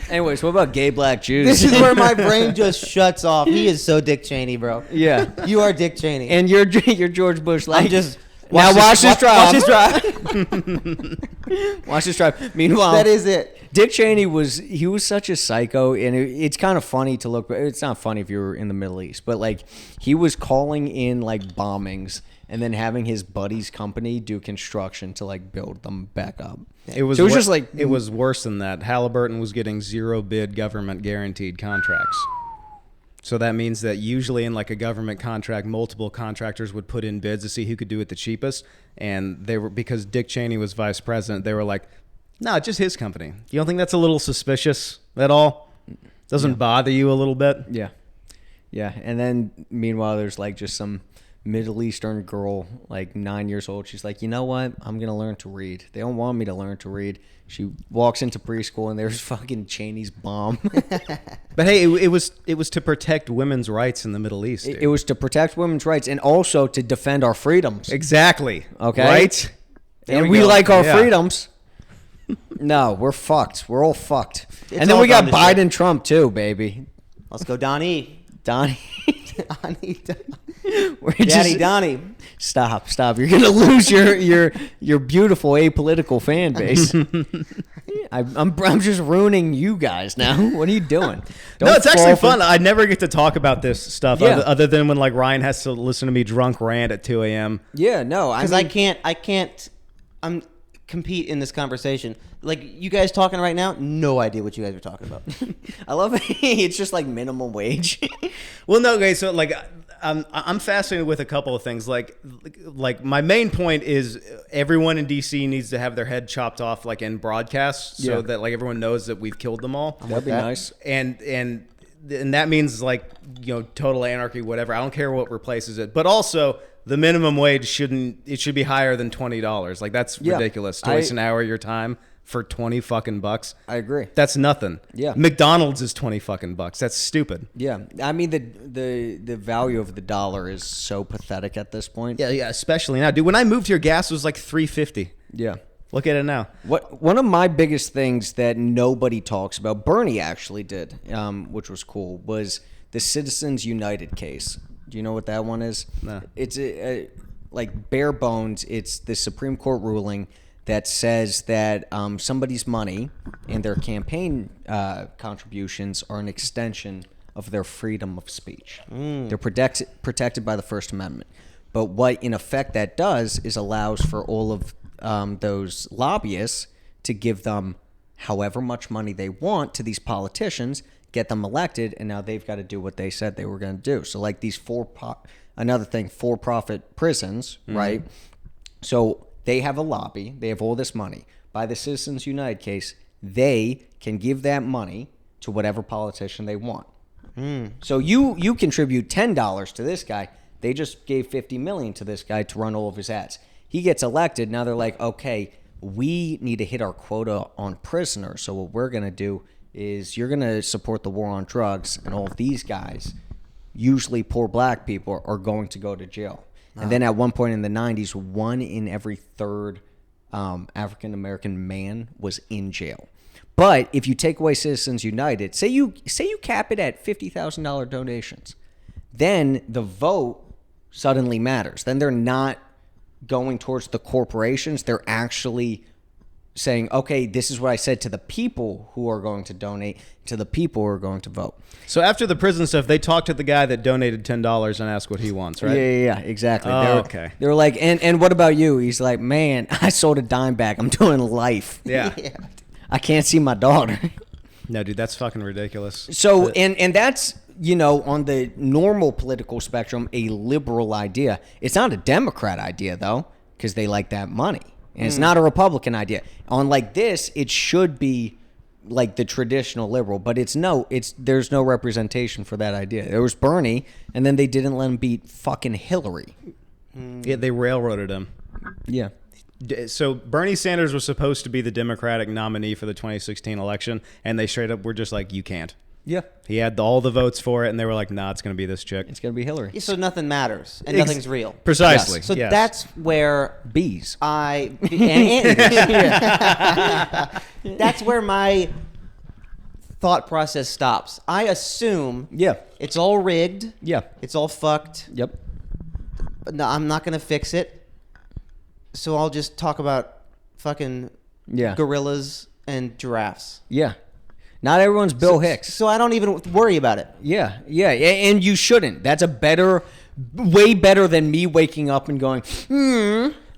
Anyways, what about gay black Jews?
This is where my brain just shuts off. He is so Dick Cheney, bro.
Yeah.
You are Dick Cheney.
And you're George Bush. Like,
I'm just
now watch this drive.
Watch this drive.
Watch this drive. Meanwhile,
That is it.
Dick Cheney was such a psycho, and it's kind of funny to look. It's not funny if you were in the Middle East, but like he was calling in like bombings and then having his buddy's company do construction to like build them back up.
It was
just like
it was worse than that. Halliburton was getting 0 bid government guaranteed contracts. So that means that usually in like a government contract, multiple contractors would put in bids to see who could do it the cheapest. And they were, because Dick Cheney was vice president, they were like, no, just his company. You don't think that's a little suspicious at all? Doesn't bother you a little bit?
Yeah. And then meanwhile, there's like just some Middle Eastern girl, like 9 years old. She's like, you know what? I'm going to learn to read. They don't want me to learn to read. She walks into preschool and there's fucking Cheney's bomb.
But hey, it was to protect women's rights in the Middle East. Dude.
It was to protect women's rights and also to defend our freedoms.
Exactly.
Okay.
Right?
And
There
we
go.
like our
Yeah.
freedoms. No, we're fucked. We're all fucked.
It's
And then
all
we got
gone to shit.
Biden, Trump too, baby.
Let's go, Donnie.
Donnie. We're
Daddy
just-
Donnie.
Stop. You're gonna lose your beautiful apolitical fan base. I'm just ruining you guys now. What are you doing?
No,
Don't
it's actually
fall for-
fun. I never get to talk about this stuff
Yeah.
other than when like Ryan has to listen to me drunk rant at 2 a.m.
Yeah, no,
Because I can't compete in this conversation. Like, you guys talking right now, no idea what you guys are talking about.
I love it. It's just like minimum wage.
Well, no, okay, so like I'm fascinated with a couple of things. Like my main point is everyone in DC needs to have their head chopped off like in broadcast so
Yeah.
that like everyone knows that we've killed them all.
That'd be
that.
nice.
And that means like, you know, total anarchy, whatever. I don't care what replaces it. But also the minimum wage should be higher than $20. Like that's
Yeah.
ridiculous to waste an hour of your time for 20 fucking bucks.
I agree.
That's nothing.
Yeah.
McDonald's is 20 fucking bucks. That's stupid.
Yeah, I mean the value of the dollar is so pathetic at this point.
Yeah, especially now, dude. When I moved here, gas was like $3.50.
Yeah.
Look at it now.
One of my biggest things that nobody talks about, Bernie actually did, which was cool, was the Citizens United case. Do you know what that one is?
No.
It's like bare bones. It's the Supreme Court ruling that says that somebody's money and their campaign contributions are an extension of their freedom of speech. They're protected by the First Amendment. But what, in effect, that does is allows for all of those lobbyists to give them however much money they want to these politicians, get them elected, and now they've got to do what they said they were going to do. So, like these for-profit prisons, right? So they have a lobby. They have all this money. By the Citizens United case, they can give that money to whatever politician they want. So you contribute $10 to this guy. They just gave $50 million to this guy to run all of his ads. He gets elected. Now they're like, okay, we need to hit our quota on prisoners. So what we're going to do is you're going to support the war on drugs, and all of these guys, usually poor black people, are going to go to jail. And then at one point in the 90s, 1 in every 3rd African-American man was in jail. But if you take away Citizens United, say you cap it at $50,000 donations, then the vote suddenly matters. Then they're not going towards the corporations. They're actually saying, okay, this is what I said to the people who are going to donate, to the people who are going to vote.
So after the prison stuff, they talked to the guy that donated $10 and asked what he wants, right?
Yeah, exactly.
Oh, okay.
They were like, and what about you? He's like, man, I sold a dime bag. I'm doing life.
Yeah.
I can't see my daughter.
No, dude, that's fucking ridiculous.
So, and that's, you know, on the normal political spectrum, a liberal idea. It's not a Democrat idea, though, because they like that money. And it's not a Republican idea. On like this, it should be like the traditional liberal, but there's no representation for that idea. There was Bernie, and then they didn't let him beat fucking Hillary.
Yeah, they railroaded him.
Yeah.
So Bernie Sanders was supposed to be the Democratic nominee for the 2016 election, and they straight up were just like, you can't.
Yeah.
He had all the votes for it, and they were like, nah, it's going to be this chick.
It's going to be Hillary.
Yeah, so nothing matters and nothing's real.
Precisely.
Yes.
So
yes.
that's where
Bees.
that's where my thought process stops. I assume
Yeah.
it's all rigged.
Yeah.
It's all fucked.
Yep.
But no, I'm not going to fix it. So I'll just talk about fucking
Yeah.
gorillas and giraffes.
Yeah. Not everyone's Bill Hicks.
So I don't even worry about it.
Yeah, and you shouldn't. That's way better than me waking up and going,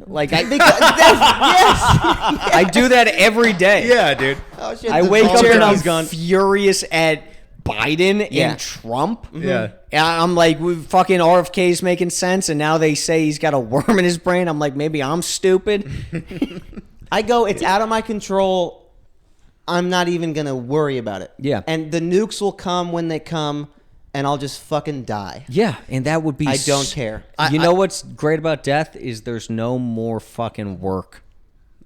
like yes, I do that every day.
Yeah, dude.
Oh, shit,
I
the
wake up
vulture
and I'm
is gone.
furious at Biden
Yeah.
and Trump.
Yeah.
And I'm like, fucking RFK's making sense, and now they say he's got a worm in his brain. I'm like, maybe I'm stupid.
I go, it's out of my control. I'm not even going to worry about it.
Yeah.
And the nukes will come when they come, and I'll just fucking die.
Yeah, and that would be...
I don't care.
You know what's great about death is there's no more fucking work.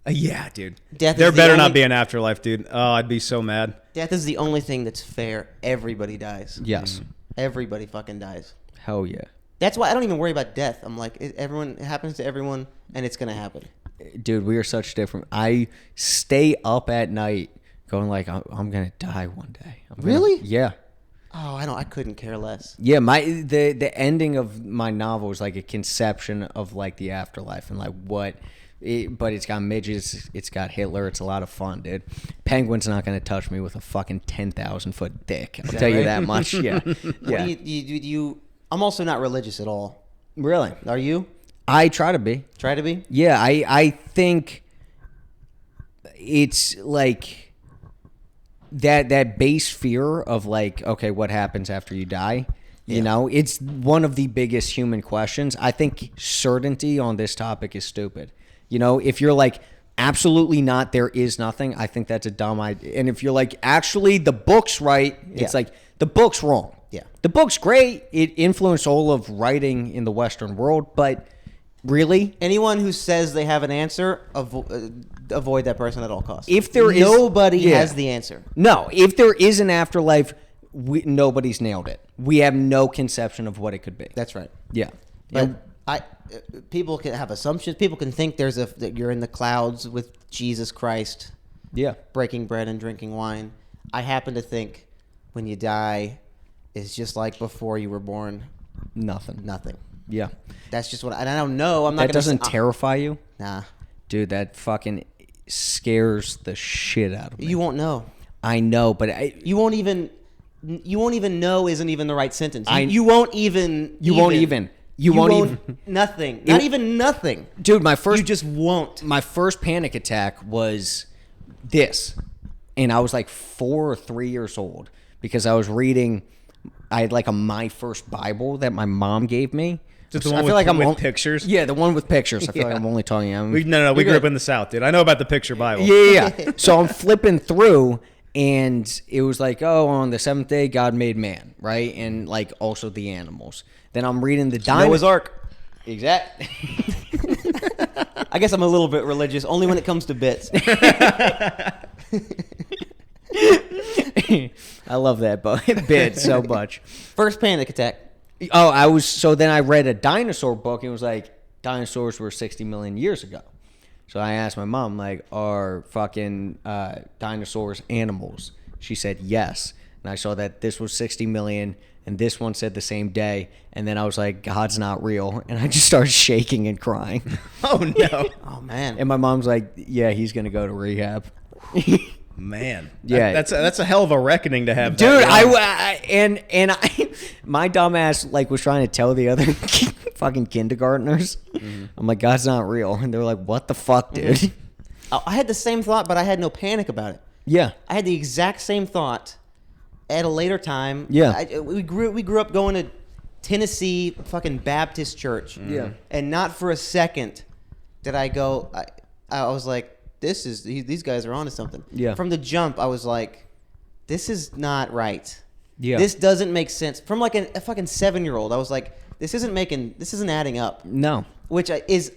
Yeah, dude.
Death is
there
the
better
only-
not be an afterlife, dude. Oh, I'd be so mad.
Death is the only thing that's fair. Everybody dies.
Yes.
Everybody fucking dies.
Hell yeah.
That's why I don't even worry about death. I'm like, it happens to everyone, and it's gonna happen.
Dude, we are such different... I stay up at night going like, I'm going to die one day.
Really?
Yeah.
Oh, I couldn't care less.
Yeah, the ending of my novel is like a conception of like the afterlife and like what... but it's got midgets, it's got Hitler, it's a lot of fun, dude. Penguin's not going to touch me with a fucking 10,000-foot dick. I'll tell you that much. Yeah. Yeah.
You, I'm also not religious at all.
Really?
Are you?
I try to be.
Try to be?
Yeah, I think it's like that base fear of like, okay, what happens after you die? You know, it's one of the biggest human questions. I think certainty on this topic is stupid. You know, if you're like, absolutely not, there is nothing, I think that's a dumb idea. And if you're like, actually, the book's right, it's like, the book's wrong.
Yeah.
The book's great. It influenced all of writing in the Western world, but really?
Anyone who says they have an answer, avoid that person at all costs.
If there is...
Nobody has the answer.
No, if there is an afterlife, nobody's nailed it. We have no conception of what it could be.
That's right.
Yeah.
But people can have assumptions. People can think that you're in the clouds with Jesus Christ,
Yeah.
breaking bread and drinking wine. I happen to think when you die, it's just like before you were born.
Nothing.
Nothing.
Yeah.
That's just what I don't know. I'm not.
That doesn't terrify you?
Nah.
Dude, that fucking scares the shit out of me.
You won't know.
I know, but
You won't even know isn't even the right sentence.
I-
You won't even.
You won't even. You won't even.
Nothing. Not even nothing.
Dude,
You just won't.
my first panic attack was this. And I was like 4 or 3 years old because I was reading, I had like a My First Bible that my mom gave me.
Just the
I
one
feel
with,
like I'm
with pictures?
Yeah, the one with pictures. I feel like
Yeah.
I'm only talking.
We grew up in the South, dude. I know about the picture Bible.
Yeah. So I'm flipping through, and it was like, oh, on the seventh day, God made man, right? And like also the animals. Then I'm reading the
Noah's Ark.
Exactly.
I guess I'm a little bit religious, only when it comes to bits.
I love that bit so much.
First panic attack.
Oh, so then I read a dinosaur book, and it was like, dinosaurs were 60 million years ago. So I asked my mom, like, are fucking dinosaurs animals? She said yes. And I saw that this was 60 million, and this one said the same day. And then I was like, God's not real. And I just started shaking and crying.
Oh, no.
Oh man.
And my mom's like, yeah, he's going to go to rehab.
Man.
Yeah.
That's a hell of a reckoning to have.
Dude,
that
I my dumb ass like was trying to tell the other fucking kindergartners. Mm-hmm. I'm like, God's not real. And they were like, what the fuck, dude?
I had the same thought, but I had no panic about it.
Yeah.
I had the exact same thought at a later time.
Yeah.
We grew up going to Tennessee fucking Baptist church.
Yeah.
And not for a second did I go. I was like, these guys are onto something.
Yeah.
From the jump, I was like, this is not right.
Yeah.
This doesn't make sense. From like a fucking 7-year-old, I was like, this isn't adding up.
No.
Which is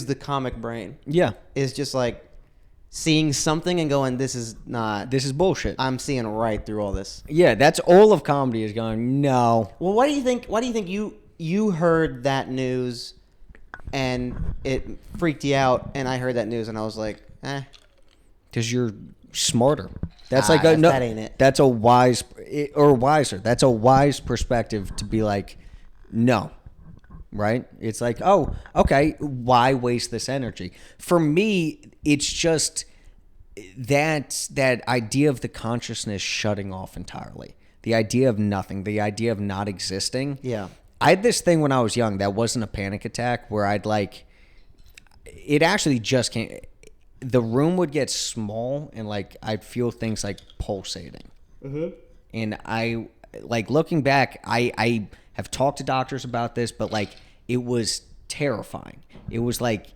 the comic brain.
Yeah.
Is just like seeing something and going, this is
bullshit.
I'm seeing right through all this.
Yeah, that's all of comedy is going, no.
Well, why do you think you heard that news and it freaked you out, and I heard that news and I was like,
Because you're smarter. That's
that ain't it.
That's a wise or wiser. That's a wise perspective to be like, no. Right? It's like, oh, okay, why waste this energy? For me, it's just that idea of the consciousness shutting off entirely. The idea of nothing, the idea of not existing.
Yeah.
I had this thing when I was young that wasn't a panic attack where I'd like, it actually just came, the room would get small and like I'd feel things like pulsating. Mm-hmm. And I, like looking back, I have talked to doctors about this, but like it was terrifying. It was like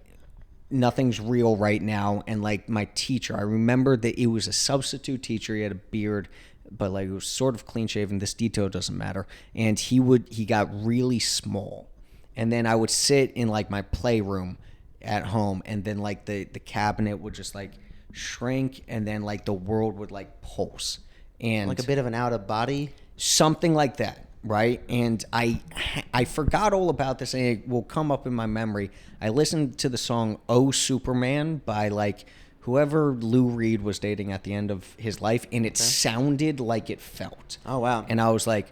nothing's real right now. And like my teacher, I remember that it was a substitute teacher. He had a beard, but like it was sort of clean shaven. This detail doesn't matter. And he got really small. And then I would sit in like my playroom at home, and then like the cabinet would just like shrink, and then like the world would like pulse. And
Like a bit of an out of body.
something like that, right? And I forgot all about this, and it will come up in my memory. I listened to the song "Oh Superman" by like whoever Lou Reed was dating at the end of his life, and it sounded like it felt.
Oh, wow.
And I was like,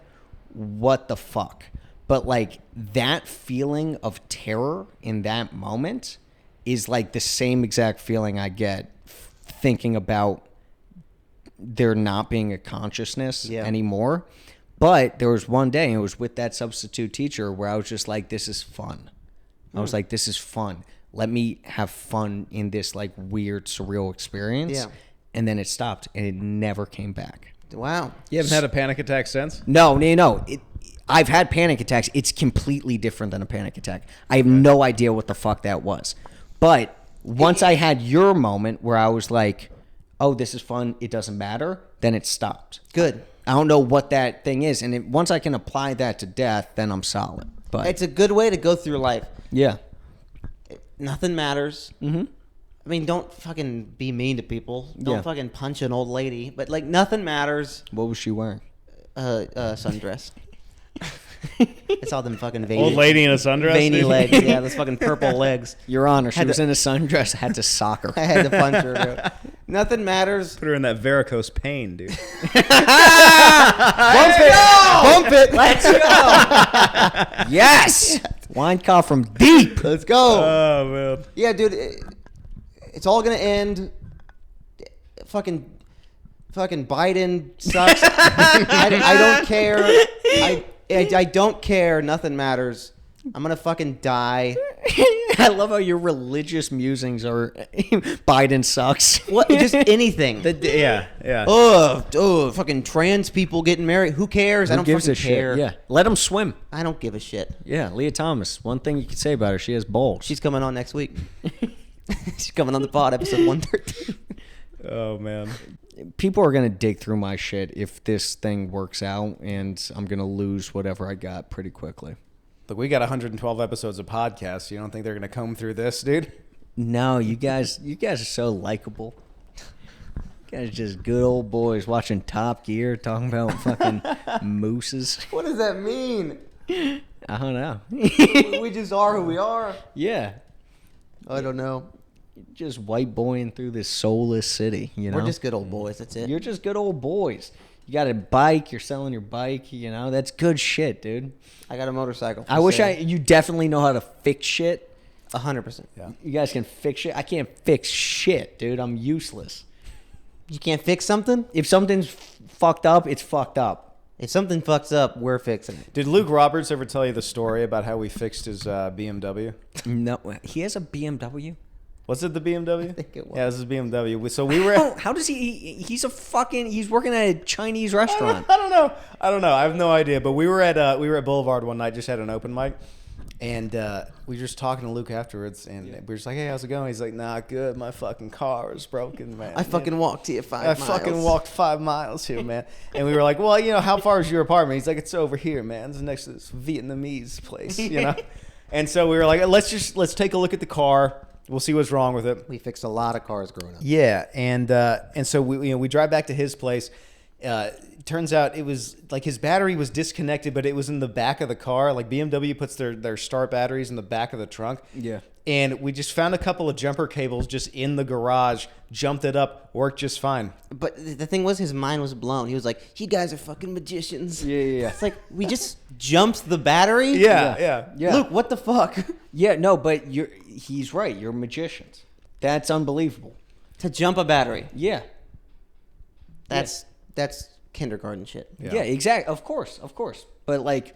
what the fuck? But like that feeling of terror in that moment is like the same exact feeling I get thinking about there not being a consciousness anymore. But there was one day, and it was with that substitute teacher, where I was just like, this is fun. I was like, this is fun. Let me have fun in this like weird, surreal experience.
Yeah.
And then it stopped, and it never came back.
Wow.
You haven't had a panic attack since?
No. I've had panic attacks. It's completely different than a panic attack. I have no idea what the fuck that was. But once I had your moment where I was like, oh, this is fun, it doesn't matter, then it stopped.
Good.
I don't know what that thing is. And once I can apply that to death, then I'm solid. But
It's a good way to go through life.
yeah.
Nothing matters. Mm-hmm. I mean, don't fucking be mean to people. Don't fucking punch an old lady. But like, nothing matters.
What was she wearing?
Sundress. It's all them fucking veiny,
Old lady in a sundress?
veiny legs. Yeah, those fucking purple legs.
Your Honor, she
Had
was
to-
in a sundress. I had to sock her.
I had to punch her. Dude. Nothing matters.
Put her in that varicose pain, dude.
Bump it.
Let's go. Yes. Wine call from deep.
Let's go.
Oh, man.
Yeah, dude. It's all gonna end. Fucking Biden sucks. I don't care. I don't care. Nothing matters. I'm gonna fucking die.
I love how your religious musings are Biden sucks.
What? Just anything.
Yeah.
Fucking trans people getting married. Who cares? I
Who
don't
gives
fucking
a
care.
shit? Yeah. Let them swim.
I don't give a shit.
Yeah, Leah Thomas. One thing you could say about her, she has balls.
She's coming on next week. She's coming on the pod, episode 113.
Oh, man.
People are gonna dig through my shit if this thing works out, and I'm gonna lose whatever I got pretty quickly.
Look, we got 112 episodes of podcasts. You don't think they're going to comb through this, dude?
No, you guys are so likable. You guys are just good old boys watching Top Gear, talking about fucking mooses.
What does that mean?
I don't know.
We just are who we are.
Yeah,
I don't know.
just white boying through this soulless city. You know,
We're just good old boys. That's it.
You're just good old boys. You got a bike. You're selling your bike. You know, that's good shit, dude.
I got a motorcycle.
I wish you definitely know how to fix shit.
100%.
Yeah.
You guys can fix shit. I can't fix shit, dude. I'm useless.
You can't fix something?
If something's fucked up, it's fucked up.
If something fucks up, we're fixing it.
Did Luke Roberts ever tell you the story about how we fixed his BMW?
No, he has a BMW.
Was it the BMW?
I think it was.
Yeah, this is BMW. So we were.
How does he's a fucking. He's working at a Chinese restaurant.
I don't know. I have no idea. But we were at Boulevard one night, just had an open mic, and we were just talking to Luke afterwards, and we were just like, "Hey, how's it going?" He's like, "Nah, good. My fucking car is broken, man.
I fucking walked here 5
I
miles.
fucking walked 5 miles here, man." And we were like, "Well, you know, how far is your apartment?" He's like, "It's over here, man. It's next to this Vietnamese place, you know." And so we were like, "Let's take a look at the car. We'll see what's wrong with it."
We fixed a lot of cars growing up.
Yeah, and so we drive back to his place. Turns out it was like his battery was disconnected, but it was in the back of the car. Like BMW puts their start batteries in the back of the trunk.
Yeah.
And we just found a couple of jumper cables just in the garage, jumped it up, worked just fine.
But the thing was, his mind was blown. He was like, "You guys are fucking magicians."
Yeah.
It's like, we just jumped the battery?
Yeah.
Luke, what the fuck?
Yeah, no, but he's right. You're magicians. That's unbelievable.
To jump a battery.
Yeah.
That's kindergarten shit.
Yeah, exactly. Of course. But like,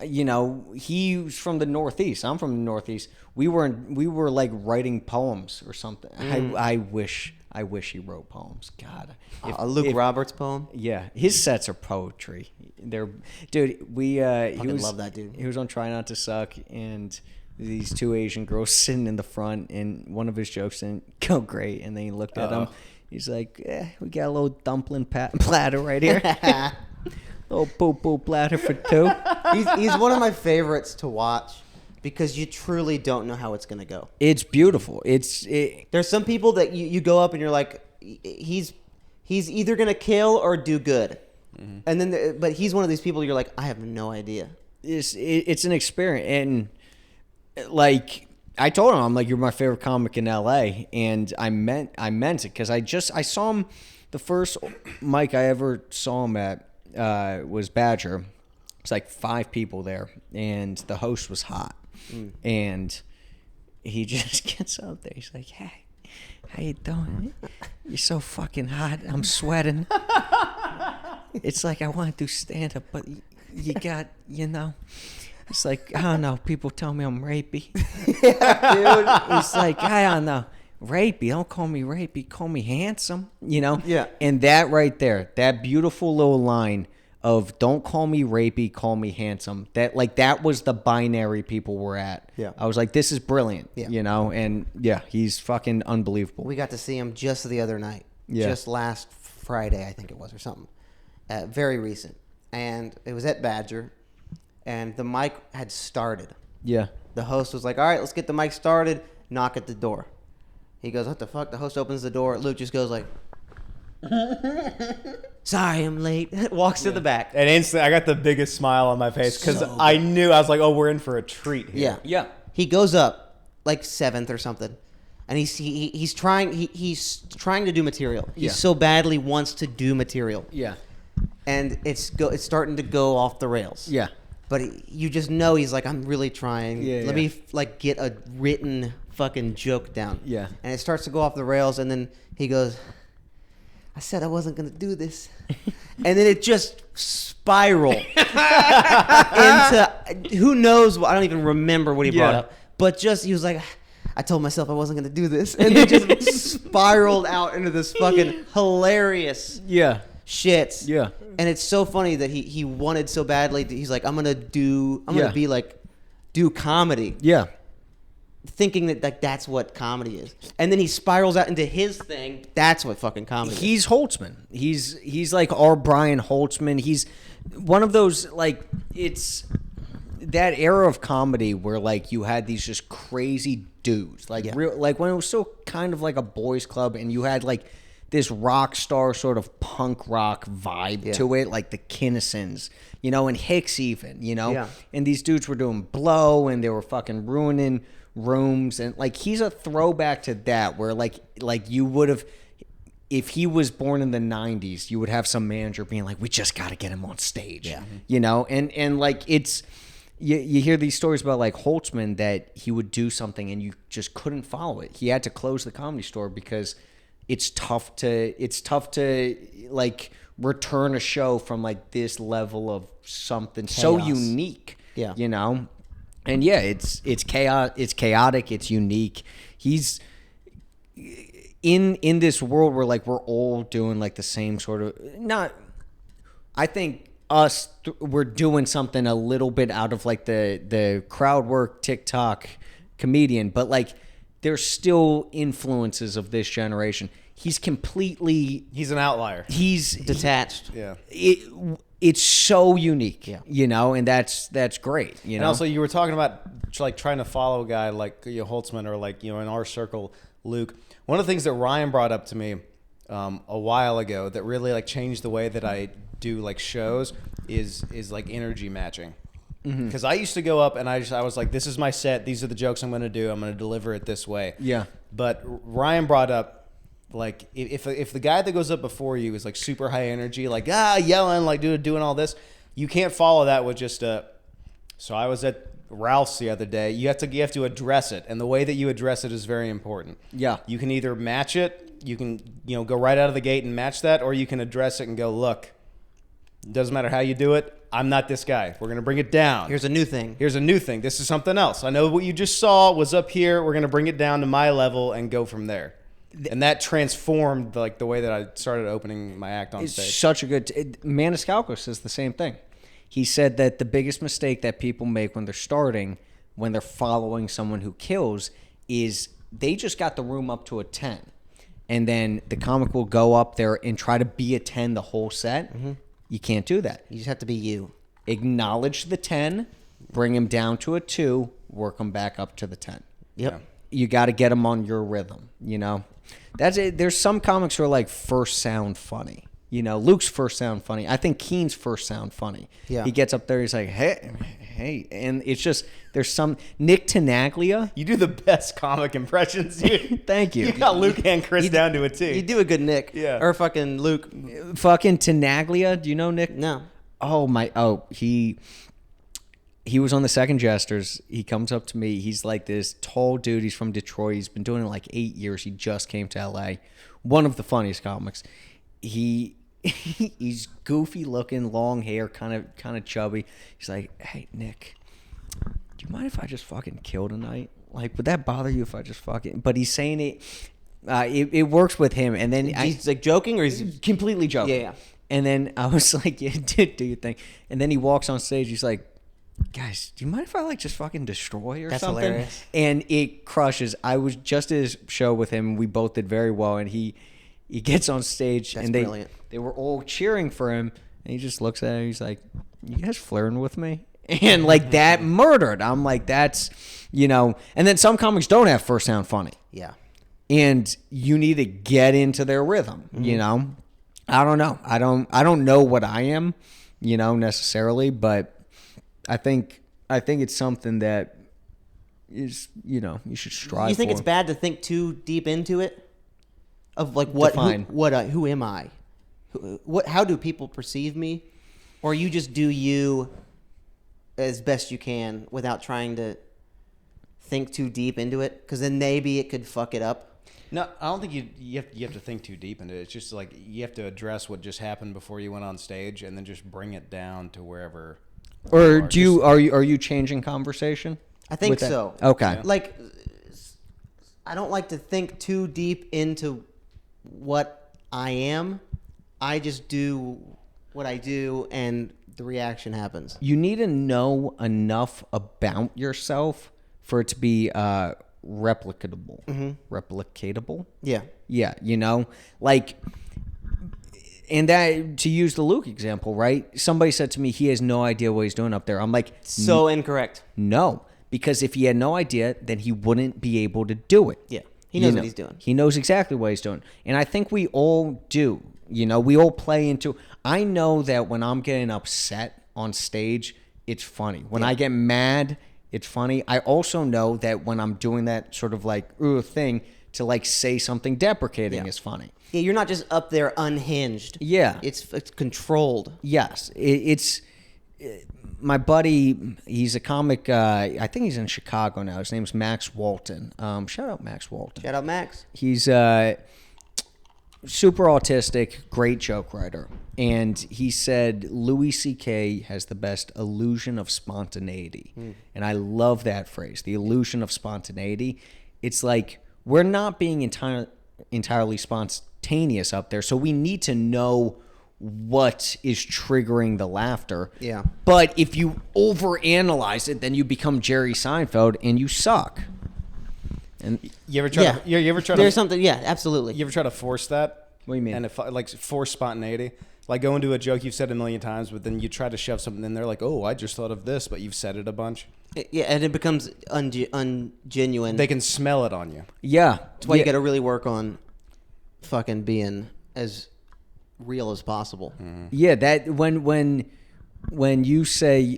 you know, he's from the Northeast. I'm from the Northeast. We were like writing poems or something. I wish he wrote poems. God,
A Luke Roberts poem?
Yeah, his sets are poetry. They're, dude. He was
love that dude.
He was on Try Not to Suck, and these two Asian girls sitting in the front, and one of his jokes didn't go great, and then he looked at him. He's like, we got a little dumpling platter right here. Little poo-poo platter for two.
He's one of my favorites to watch because you truly don't know how it's going to go.
It's beautiful.
There's some people that you go up and you're like, he's either going to kill or do good. Mm-hmm. And then, but he's one of these people you're like, I have no idea.
It's an experience. And like, I told him, I'm like, you're my favorite comic in LA. And I meant it because I saw him, the first mic I ever saw him at was Badger. It's like 5 people there. And the host was hot. And he just gets up there. He's like, hey, how you doing? You're so fucking hot. I'm sweating. It's like I want to do stand-up, but you got, it's like, I don't know. People tell me I'm rapey. Yeah, dude. It's like, I don't know. Rapey. Don't call me rapey. Call me handsome,
Yeah.
And that right there, that beautiful little line of don't call me rapey, call me handsome. That was the binary people were at.
Yeah.
I was like, this is brilliant,
Yeah.
And yeah, he's fucking unbelievable.
We got to see him just the other night.
Yeah.
Just last Friday, I think it was, or something. Very recent. And it was at Badger, and the mic had started.
Yeah.
The host was like, all right, let's get the mic started. Knock at the door. He goes, what the fuck? The host opens the door. Luke just goes like, sorry, I'm late. Walks to the back.
And instantly, I got the biggest smile on my face because I knew, I was like, oh, we're in for a treat here.
Yeah.
Yeah.
He goes up like 7th or something, and he's trying to do material. He
Yeah.
so badly wants to do material.
Yeah.
And it's starting to go off the rails.
Yeah.
But you just know he's like, I'm really trying.
Yeah,
Let
yeah.
me get a written fucking joke down.
Yeah.
And it starts to go off the rails, and then he goes, I said I wasn't going to do this. And then it just spiraled into who knows what. I don't even remember what he brought up. But just, he was like, I told myself I wasn't going to do this. And it just spiraled out into this fucking hilarious shit.
Yeah.
And it's so funny that he wanted so badly. He's like, I'm going to be like, do comedy.
Yeah.
Thinking that that's what comedy is. And then he spirals out into his thing. That's what fucking comedy is.
He's Holtzman. He's like our Brian Holtzman. He's one of those, like, it's that era of comedy where, like, you had these just crazy dudes. Like, real, like when it was still kind of like a boys club and you had, like, this rock star sort of punk rock vibe to it, like the Kinnisons, and Hicks even,
Yeah.
And these dudes were doing blow and they were fucking ruining rooms, and like he's a throwback to that where like you would have, if he was born in the 90s, you would have some manager being like, we just got to get him on stage. And like it's you hear these stories about like Holtzman that he would do something and you just couldn't follow it. He had to close the Comedy Store because it's tough to like return a show from like this level of something so unique. And yeah, it's chaotic, it's unique. He's in this world where like we're all doing like the same sort of, not, I think we're doing something a little bit out of like the crowd work TikTok comedian, but like there's still influences of this generation. He's
an outlier.
He's
detached.
It's so unique, and that's great.
And also, you were talking about like trying to follow a guy like Holtzman or like in our circle, Luke. One of the things that Ryan brought up to me a while ago that really like changed the way that I do like shows is like energy matching. Because I used to go up and I was like, this is my set. These are the jokes I'm going to do. I'm going to deliver it this way.
Yeah.
But Ryan brought up, like, if the guy that goes up before you is like super high energy, like yelling, like doing all this, you can't follow that with just a. So I was at Ralph's the other day. You have to address it, and the way that you address it is very important.
Yeah.
You can either match it, you can go right out of the gate and match that, or you can address it and go, look, it doesn't matter how you do it. I'm not this guy. We're gonna bring it down.
Here's a new thing.
This is something else. I know what you just saw was up here. We're gonna bring it down to my level and go from there. And that transformed like the way that I started opening my act on stage.
Such a good. Maniscalco says the same thing. He said that the biggest mistake that people make when they're starting, when they're following someone who kills, is they just got the room up to a 10. and then the comic will go up there and try to be a 10 the whole set. You can't do that.
You just have to be you.
Acknowledge the 10, bring him down to a 2, work him back up to the 10.
Yep.
Yeah.
You got to get them on your rhythm, you know? That's it. There's some comics who are like first sound funny. You know, Luke's first sound funny. I think Keen's first sound funny.
Yeah.
He gets up there, he's like, hey. And it's just, there's some, Nick Tenaglia.
You do the best comic impressions, dude.
Thank you.
You got Luke and Chris down to a T.
You do a good Nick.
Yeah.
Or fucking Luke.
Fucking Tenaglia. Do you know Nick?
No.
He was on the Second Jesters. He comes up to me. He's like this tall dude. He's from Detroit. He's been doing it like 8 years. He just came to LA. One of the funniest comics. He's goofy looking, long hair, kind of chubby. He's like, "Hey Nick, do you mind if I just fucking kill tonight? Like, would that bother you if I just fucking?" But he's saying it. It works with him, and then
He's like joking, or he's
completely joking.
Yeah.
And then I was like, "Yeah, do your thing." And then he walks on stage. He's like, "Guys, do you mind if I like just fucking destroy or
That's
something?"
hilarious.
And it crushes. I was just at his show with him. We both did very well, and he gets on stage,
That's
and
brilliant.
they were all cheering for him, and he just looks at it. He's like, "You guys flirting with me?" And like that murdered. I'm like, that's, you know. And then some comics don't have first sound funny,
yeah.
and you need to get into their rhythm. You know, I don't know. I don't know what I am, you know, necessarily, but I think it's something that is, you know, you should strive.
You think
for.
it's bad to think too deep into it? Of like what?
Define.
Who am I? How do people perceive me? Or you just do you as best you can without trying to think too deep into it? Because then maybe it could fuck it up.
No, I don't think you have to think too deep into it. It's just like you have to address what just happened before you went on stage, and then just bring it down to wherever.
Or are you changing conversation?
I think
with that?
so.
Okay.
Like, I don't like to think too deep into what I am. I just do what I do, and the reaction happens.
You need to know enough about yourself for it to be replicatable. Replicatable?
Yeah.
Yeah, you know? Like, and that, to use the Luke example, right? Somebody said to me, he has no idea what he's doing up there. I'm like,
So incorrect.
no. Because if he had no idea, then he wouldn't be able to do it.
Yeah. He knows what he's doing.
He knows exactly what he's doing. And I think we all do. You know, we all play into. I know that when I'm getting upset on stage, it's funny. When I get mad, it's funny. I also know that when I'm doing that sort of like thing to like say something deprecating is funny.
Yeah, you're not just up there unhinged.
Yeah.
It's controlled.
Yes. It's my buddy, he's a comic. I think he's in Chicago now. His name's Max Walton. Shout out Max Walton.
Shout out Max.
He's super autistic, great joke writer. And he said Louis C.K. has the best illusion of spontaneity. And I love that phrase, the illusion of spontaneity. It's like we're not being entirely spontaneous up there, so we need to know what is triggering the laughter.
Yeah.
But if you overanalyze it, then you become Jerry Seinfeld and you suck. And
You ever try?
Yeah.
To, you ever try
There's
to?
something, yeah, absolutely.
You ever try to force that?
What do you mean?
And if like force spontaneity, like go into a joke you've said a million times, but then you try to shove something in there, like, oh, I just thought of this, but you've said it a bunch.
Yeah, and it becomes ungenuine.
They can smell it on you.
yeah.
That's why you got to really work on fucking being as real as possible.
Yeah, that when you say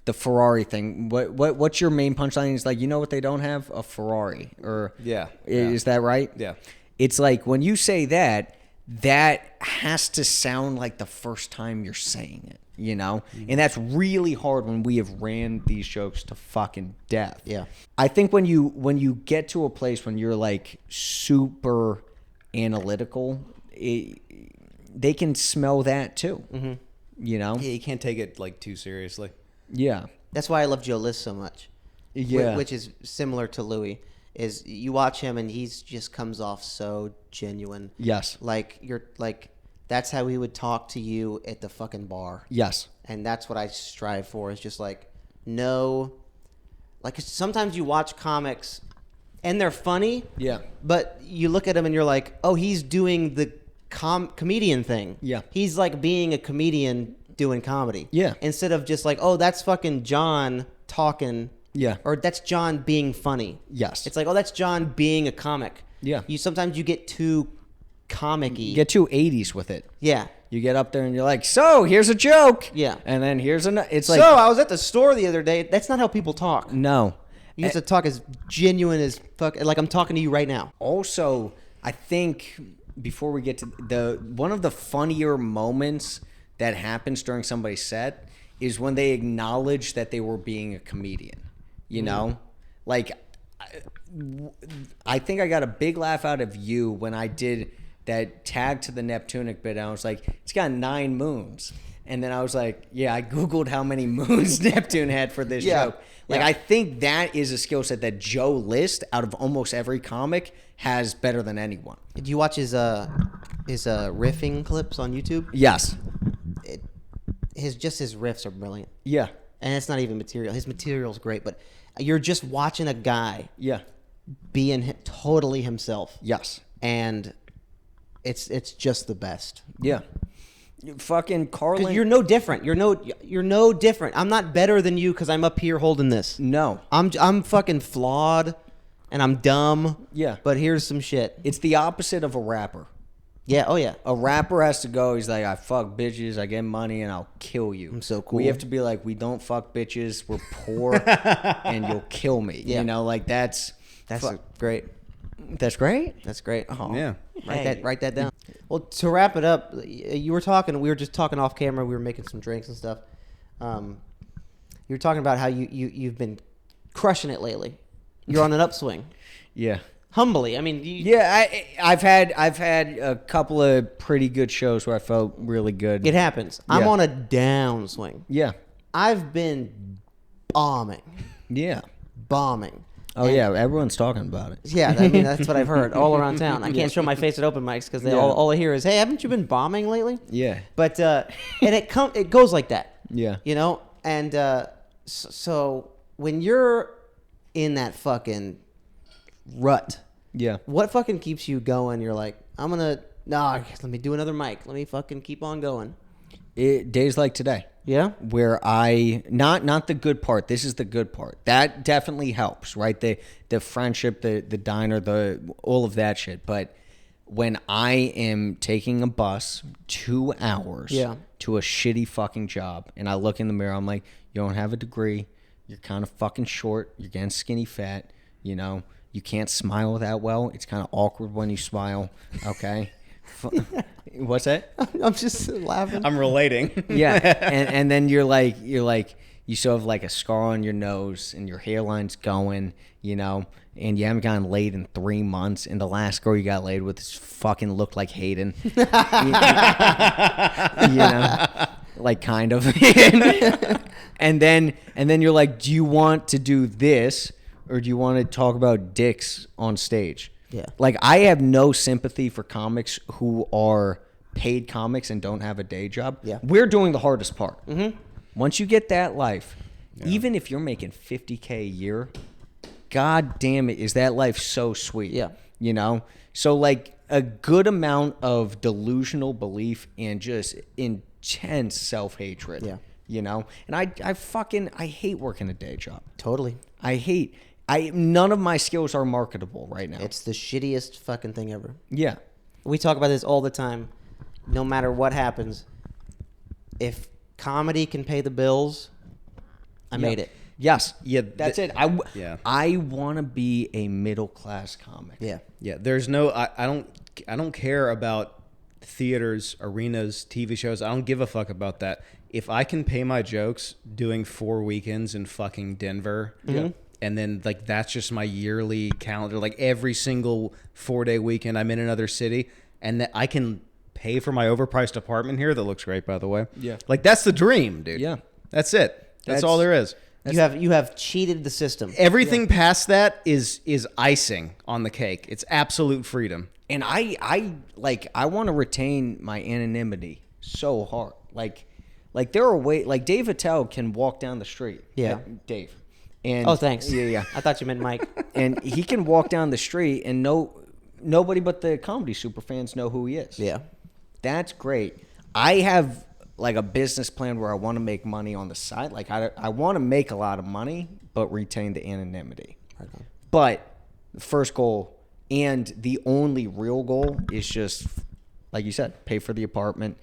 the Ferrari thing, what's your main punchline? Is like, you know what they don't have? A Ferrari. Or
Yeah.
Is that right?
Yeah.
It's like when you say that has to sound like the first time you're saying it, you know? And that's really hard when we have ran these jokes to fucking death.
Yeah.
I think when you get to a place when you're like super analytical, they can smell that too. You know?
Yeah, you can't take it like too seriously.
Yeah.
That's why I love Joe List so much.
Yeah.
Which is similar to Louis. Is you watch him and he's just comes off so genuine.
Yes.
Like you're like that's how he would talk to you at the fucking bar.
Yes.
And that's what I strive for, is just like no, like sometimes you watch comics and they're funny.
Yeah.
But you look at him and you're like, oh, he's doing the comedian thing.
Yeah.
He's like being a comedian doing comedy.
Yeah.
Instead of just like, oh, that's fucking John talking.
Yeah.
Or that's John being funny.
Yes.
It's like, oh, that's John being a comic.
Yeah.
Sometimes you get too comic-y.
You get too 80s with it.
Yeah.
You get up there and you're like, so here's a joke.
Yeah.
And then here's another. It's like,
So I was at the store the other day. That's not how people talk.
no.
You have to talk as genuine as fuck. Like I'm talking to you right now.
Also, I think before we get to one of the funnier moments that happens during somebody's set is when they acknowledge that they were being a comedian. You know, like I think I got a big laugh out of you when I did that tag to the Neptunic bit. I was like, it's got 9 moons. And then I was like, yeah, I Googled how many moons Neptune had for this joke. Like, I think that is a skill set that Joe List, out of almost every comic, has better than anyone.
Did you watch his riffing clips on YouTube?
Yes.
His riffs are brilliant.
Yeah.
And it's not even material. His material's great, but you're just watching a guy
Yeah.
being totally himself.
Yes.
And it's just the best.
Yeah. Fucking Carlin.
'Cause you're no different. You're no different. I'm not better than you because I'm up here holding this.
No.
I'm fucking flawed, and I'm dumb.
Yeah.
But here's some shit.
It's the opposite of a rapper.
Yeah. Oh yeah.
A rapper has to go, he's like, I fuck bitches, I get money, and I'll kill you.
I'm so cool.
We have to be like, we don't fuck bitches, we're poor, and you'll kill me.
Yeah.
You know, like that's
great.
That's great?
That's great.
Oh.
Yeah.
Write that down. Well, to wrap it up, we were just talking off camera. We were making some drinks and stuff. You were talking about how you've been crushing it lately. You're on an upswing.
Yeah.
Humbly, I mean.
Yeah, I've had a couple of pretty good shows where I felt really good.
It happens. I'm
Yeah.
on a downswing.
Yeah.
I've been bombing.
Yeah. Oh,
And-
yeah, everyone's talking about it.
Yeah, I mean that's what I've heard all around town. I can't show my face at open mics because all I hear is, "Hey, haven't you been bombing lately?"
Yeah.
But and it goes like that.
Yeah.
You know, and so when you're in that fucking rut,
Yeah.
what fucking keeps you going? You're like, let me do another mic. Let me fucking keep on going.
Days like today.
Yeah.
Where I not the good part. This is the good part. That definitely helps, right? The friendship, the diner, all of that shit. But when I am taking a bus 2 hours to a shitty fucking job, and I look in the mirror, I'm like, you don't have a degree. You're kind of fucking short. You're getting skinny fat. You know, you can't smile that well. It's kind of awkward when you smile. Okay. What's that?
I'm just laughing.
I'm relating.
Yeah, and then you're like you still have like a scar on your nose and your hairline's going, you know, and you haven't gotten laid in 3 months, and the last girl you got laid with fucking looked like Hayden, you know, like kind of, and then you're like, do you want to do this or do you want to talk about dicks on stage?
Yeah.
Like, I have no sympathy for comics who are paid comics and don't have a day job.
Yeah.
We're doing the hardest part. Mm-hmm. Once you get that life, even if you're making $50K a year, God damn it, is that life so sweet.
Yeah.
You know? So, like, a good amount of delusional belief and just intense self-hatred.
Yeah.
You know? And I hate working a day job.
Totally.
None of my skills are marketable right now.
It's the shittiest fucking thing ever.
Yeah.
We talk about this all the time. No matter what happens, if comedy can pay the bills, I made it.
Yes.
Yeah,
That's it. I want to be a middle class comic.
Yeah.
Yeah, there's no. I don't care about theaters, arenas, TV shows. I don't give a fuck about that. If I can pay my jokes doing 4 weekends in fucking Denver, and then like that's just my yearly calendar. Like every single 4-day weekend, I'm in another city, and that I can pay for my overpriced apartment here. That looks great, by the way.
Yeah.
Like that's the dream, dude.
Yeah.
That's it. That's all there is.
You have cheated the system.
Everything past that is icing on the cake. It's absolute freedom.
And I want to retain my anonymity so hard. Like there are ways, like Dave Attell can walk down the street.
Yeah.
Dave. And
Oh, thanks.
Yeah.
I thought you meant Mike.
And he can walk down the street and nobody but the comedy super fans know who he is.
Yeah.
That's great. I have like a business plan where I want to make money on the side. Like I want to make a lot of money, but retain the anonymity.
Okay.
But the first goal and the only real goal is just, like you said, pay for the apartment,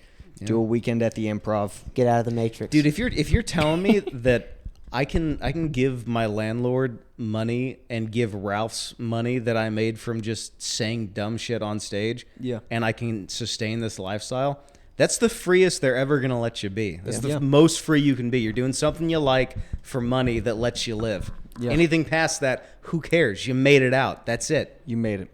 do a weekend at the Improv.
Get out of the Matrix.
Dude, if you're telling me that I can give my landlord money and give Ralph's money that I made from just saying dumb shit on stage, and I can sustain this lifestyle, that's the freest they're ever going to let you be. That's the most free you can be. You're doing something you like for money that lets you live. Yeah. Anything past that, who cares? You made it out. That's it.
You made it.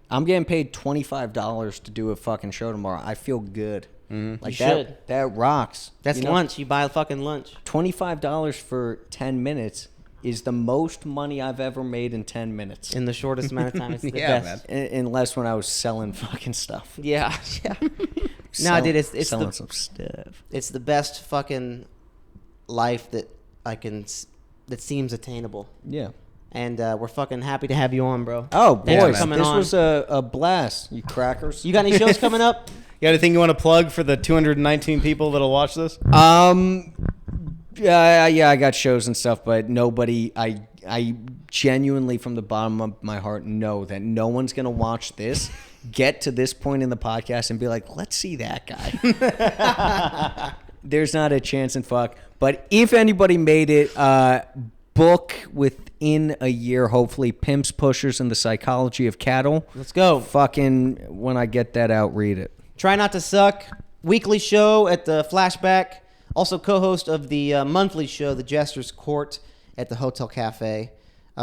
I'm getting paid $25 to do a fucking show tomorrow. I feel good.
Mm-hmm.
Like
you should.
That rocks.
That's lunch. You buy a fucking lunch.
$25 for 10 minutes is the most money I've ever made in 10 minutes.
In the shortest amount of time. It's the
Yeah,
best.
Unless when I was selling fucking stuff.
Yeah. No, dude, it's
selling
the
some stuff.
it's the best fucking life that that seems attainable.
Yeah.
And we're fucking happy to have you on, bro.
Oh,
Thanks for
boys,
coming
this
on.
was a blast, you crackers.
You got any shows coming up?
You got anything you want to plug for the 219 people that'll watch this?
Yeah, I got shows and stuff, but nobody, I genuinely from the bottom of my heart know that no one's going to watch this, get to this point in the podcast and be like, let's see that guy. There's not a chance in fuck. But if anybody made it, book within a year, hopefully, Pimps, Pushers, and the Psychology of Cattle.
Let's go.
Fucking, when I get that out, read it.
Try Not to Suck, weekly show at the Flashback. Also co-host of the monthly show, The Jester's Court, at the Hotel Cafe.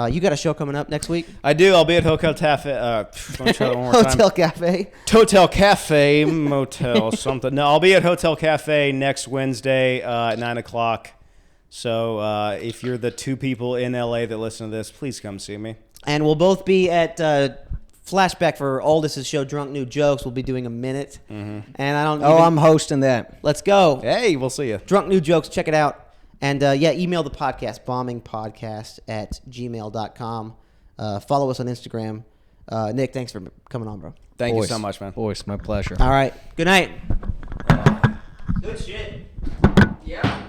You got a show coming up next week?
I do. I'll be at Hotel Cafe. Let me try that one more time.
Hotel Cafe.
Hotel Cafe, motel, something. No, I'll be at Hotel Cafe next Wednesday at 9 o'clock. So if you're the two people in LA that listen to this, please come see me.
And we'll both be at Flashback for Aldous' show, Drunk New Jokes. We'll be doing a minute.
Mm-hmm.
And I don't
I'm hosting that.
Let's go.
Hey, we'll see you.
Drunk New Jokes. Check it out. And, email the podcast, bombingpodcast@gmail.com. Follow us on Instagram. Nick, thanks for coming on, bro.
Thank you so much, man.
Boys, my pleasure.
All right. Good night. Good shit.
Yeah.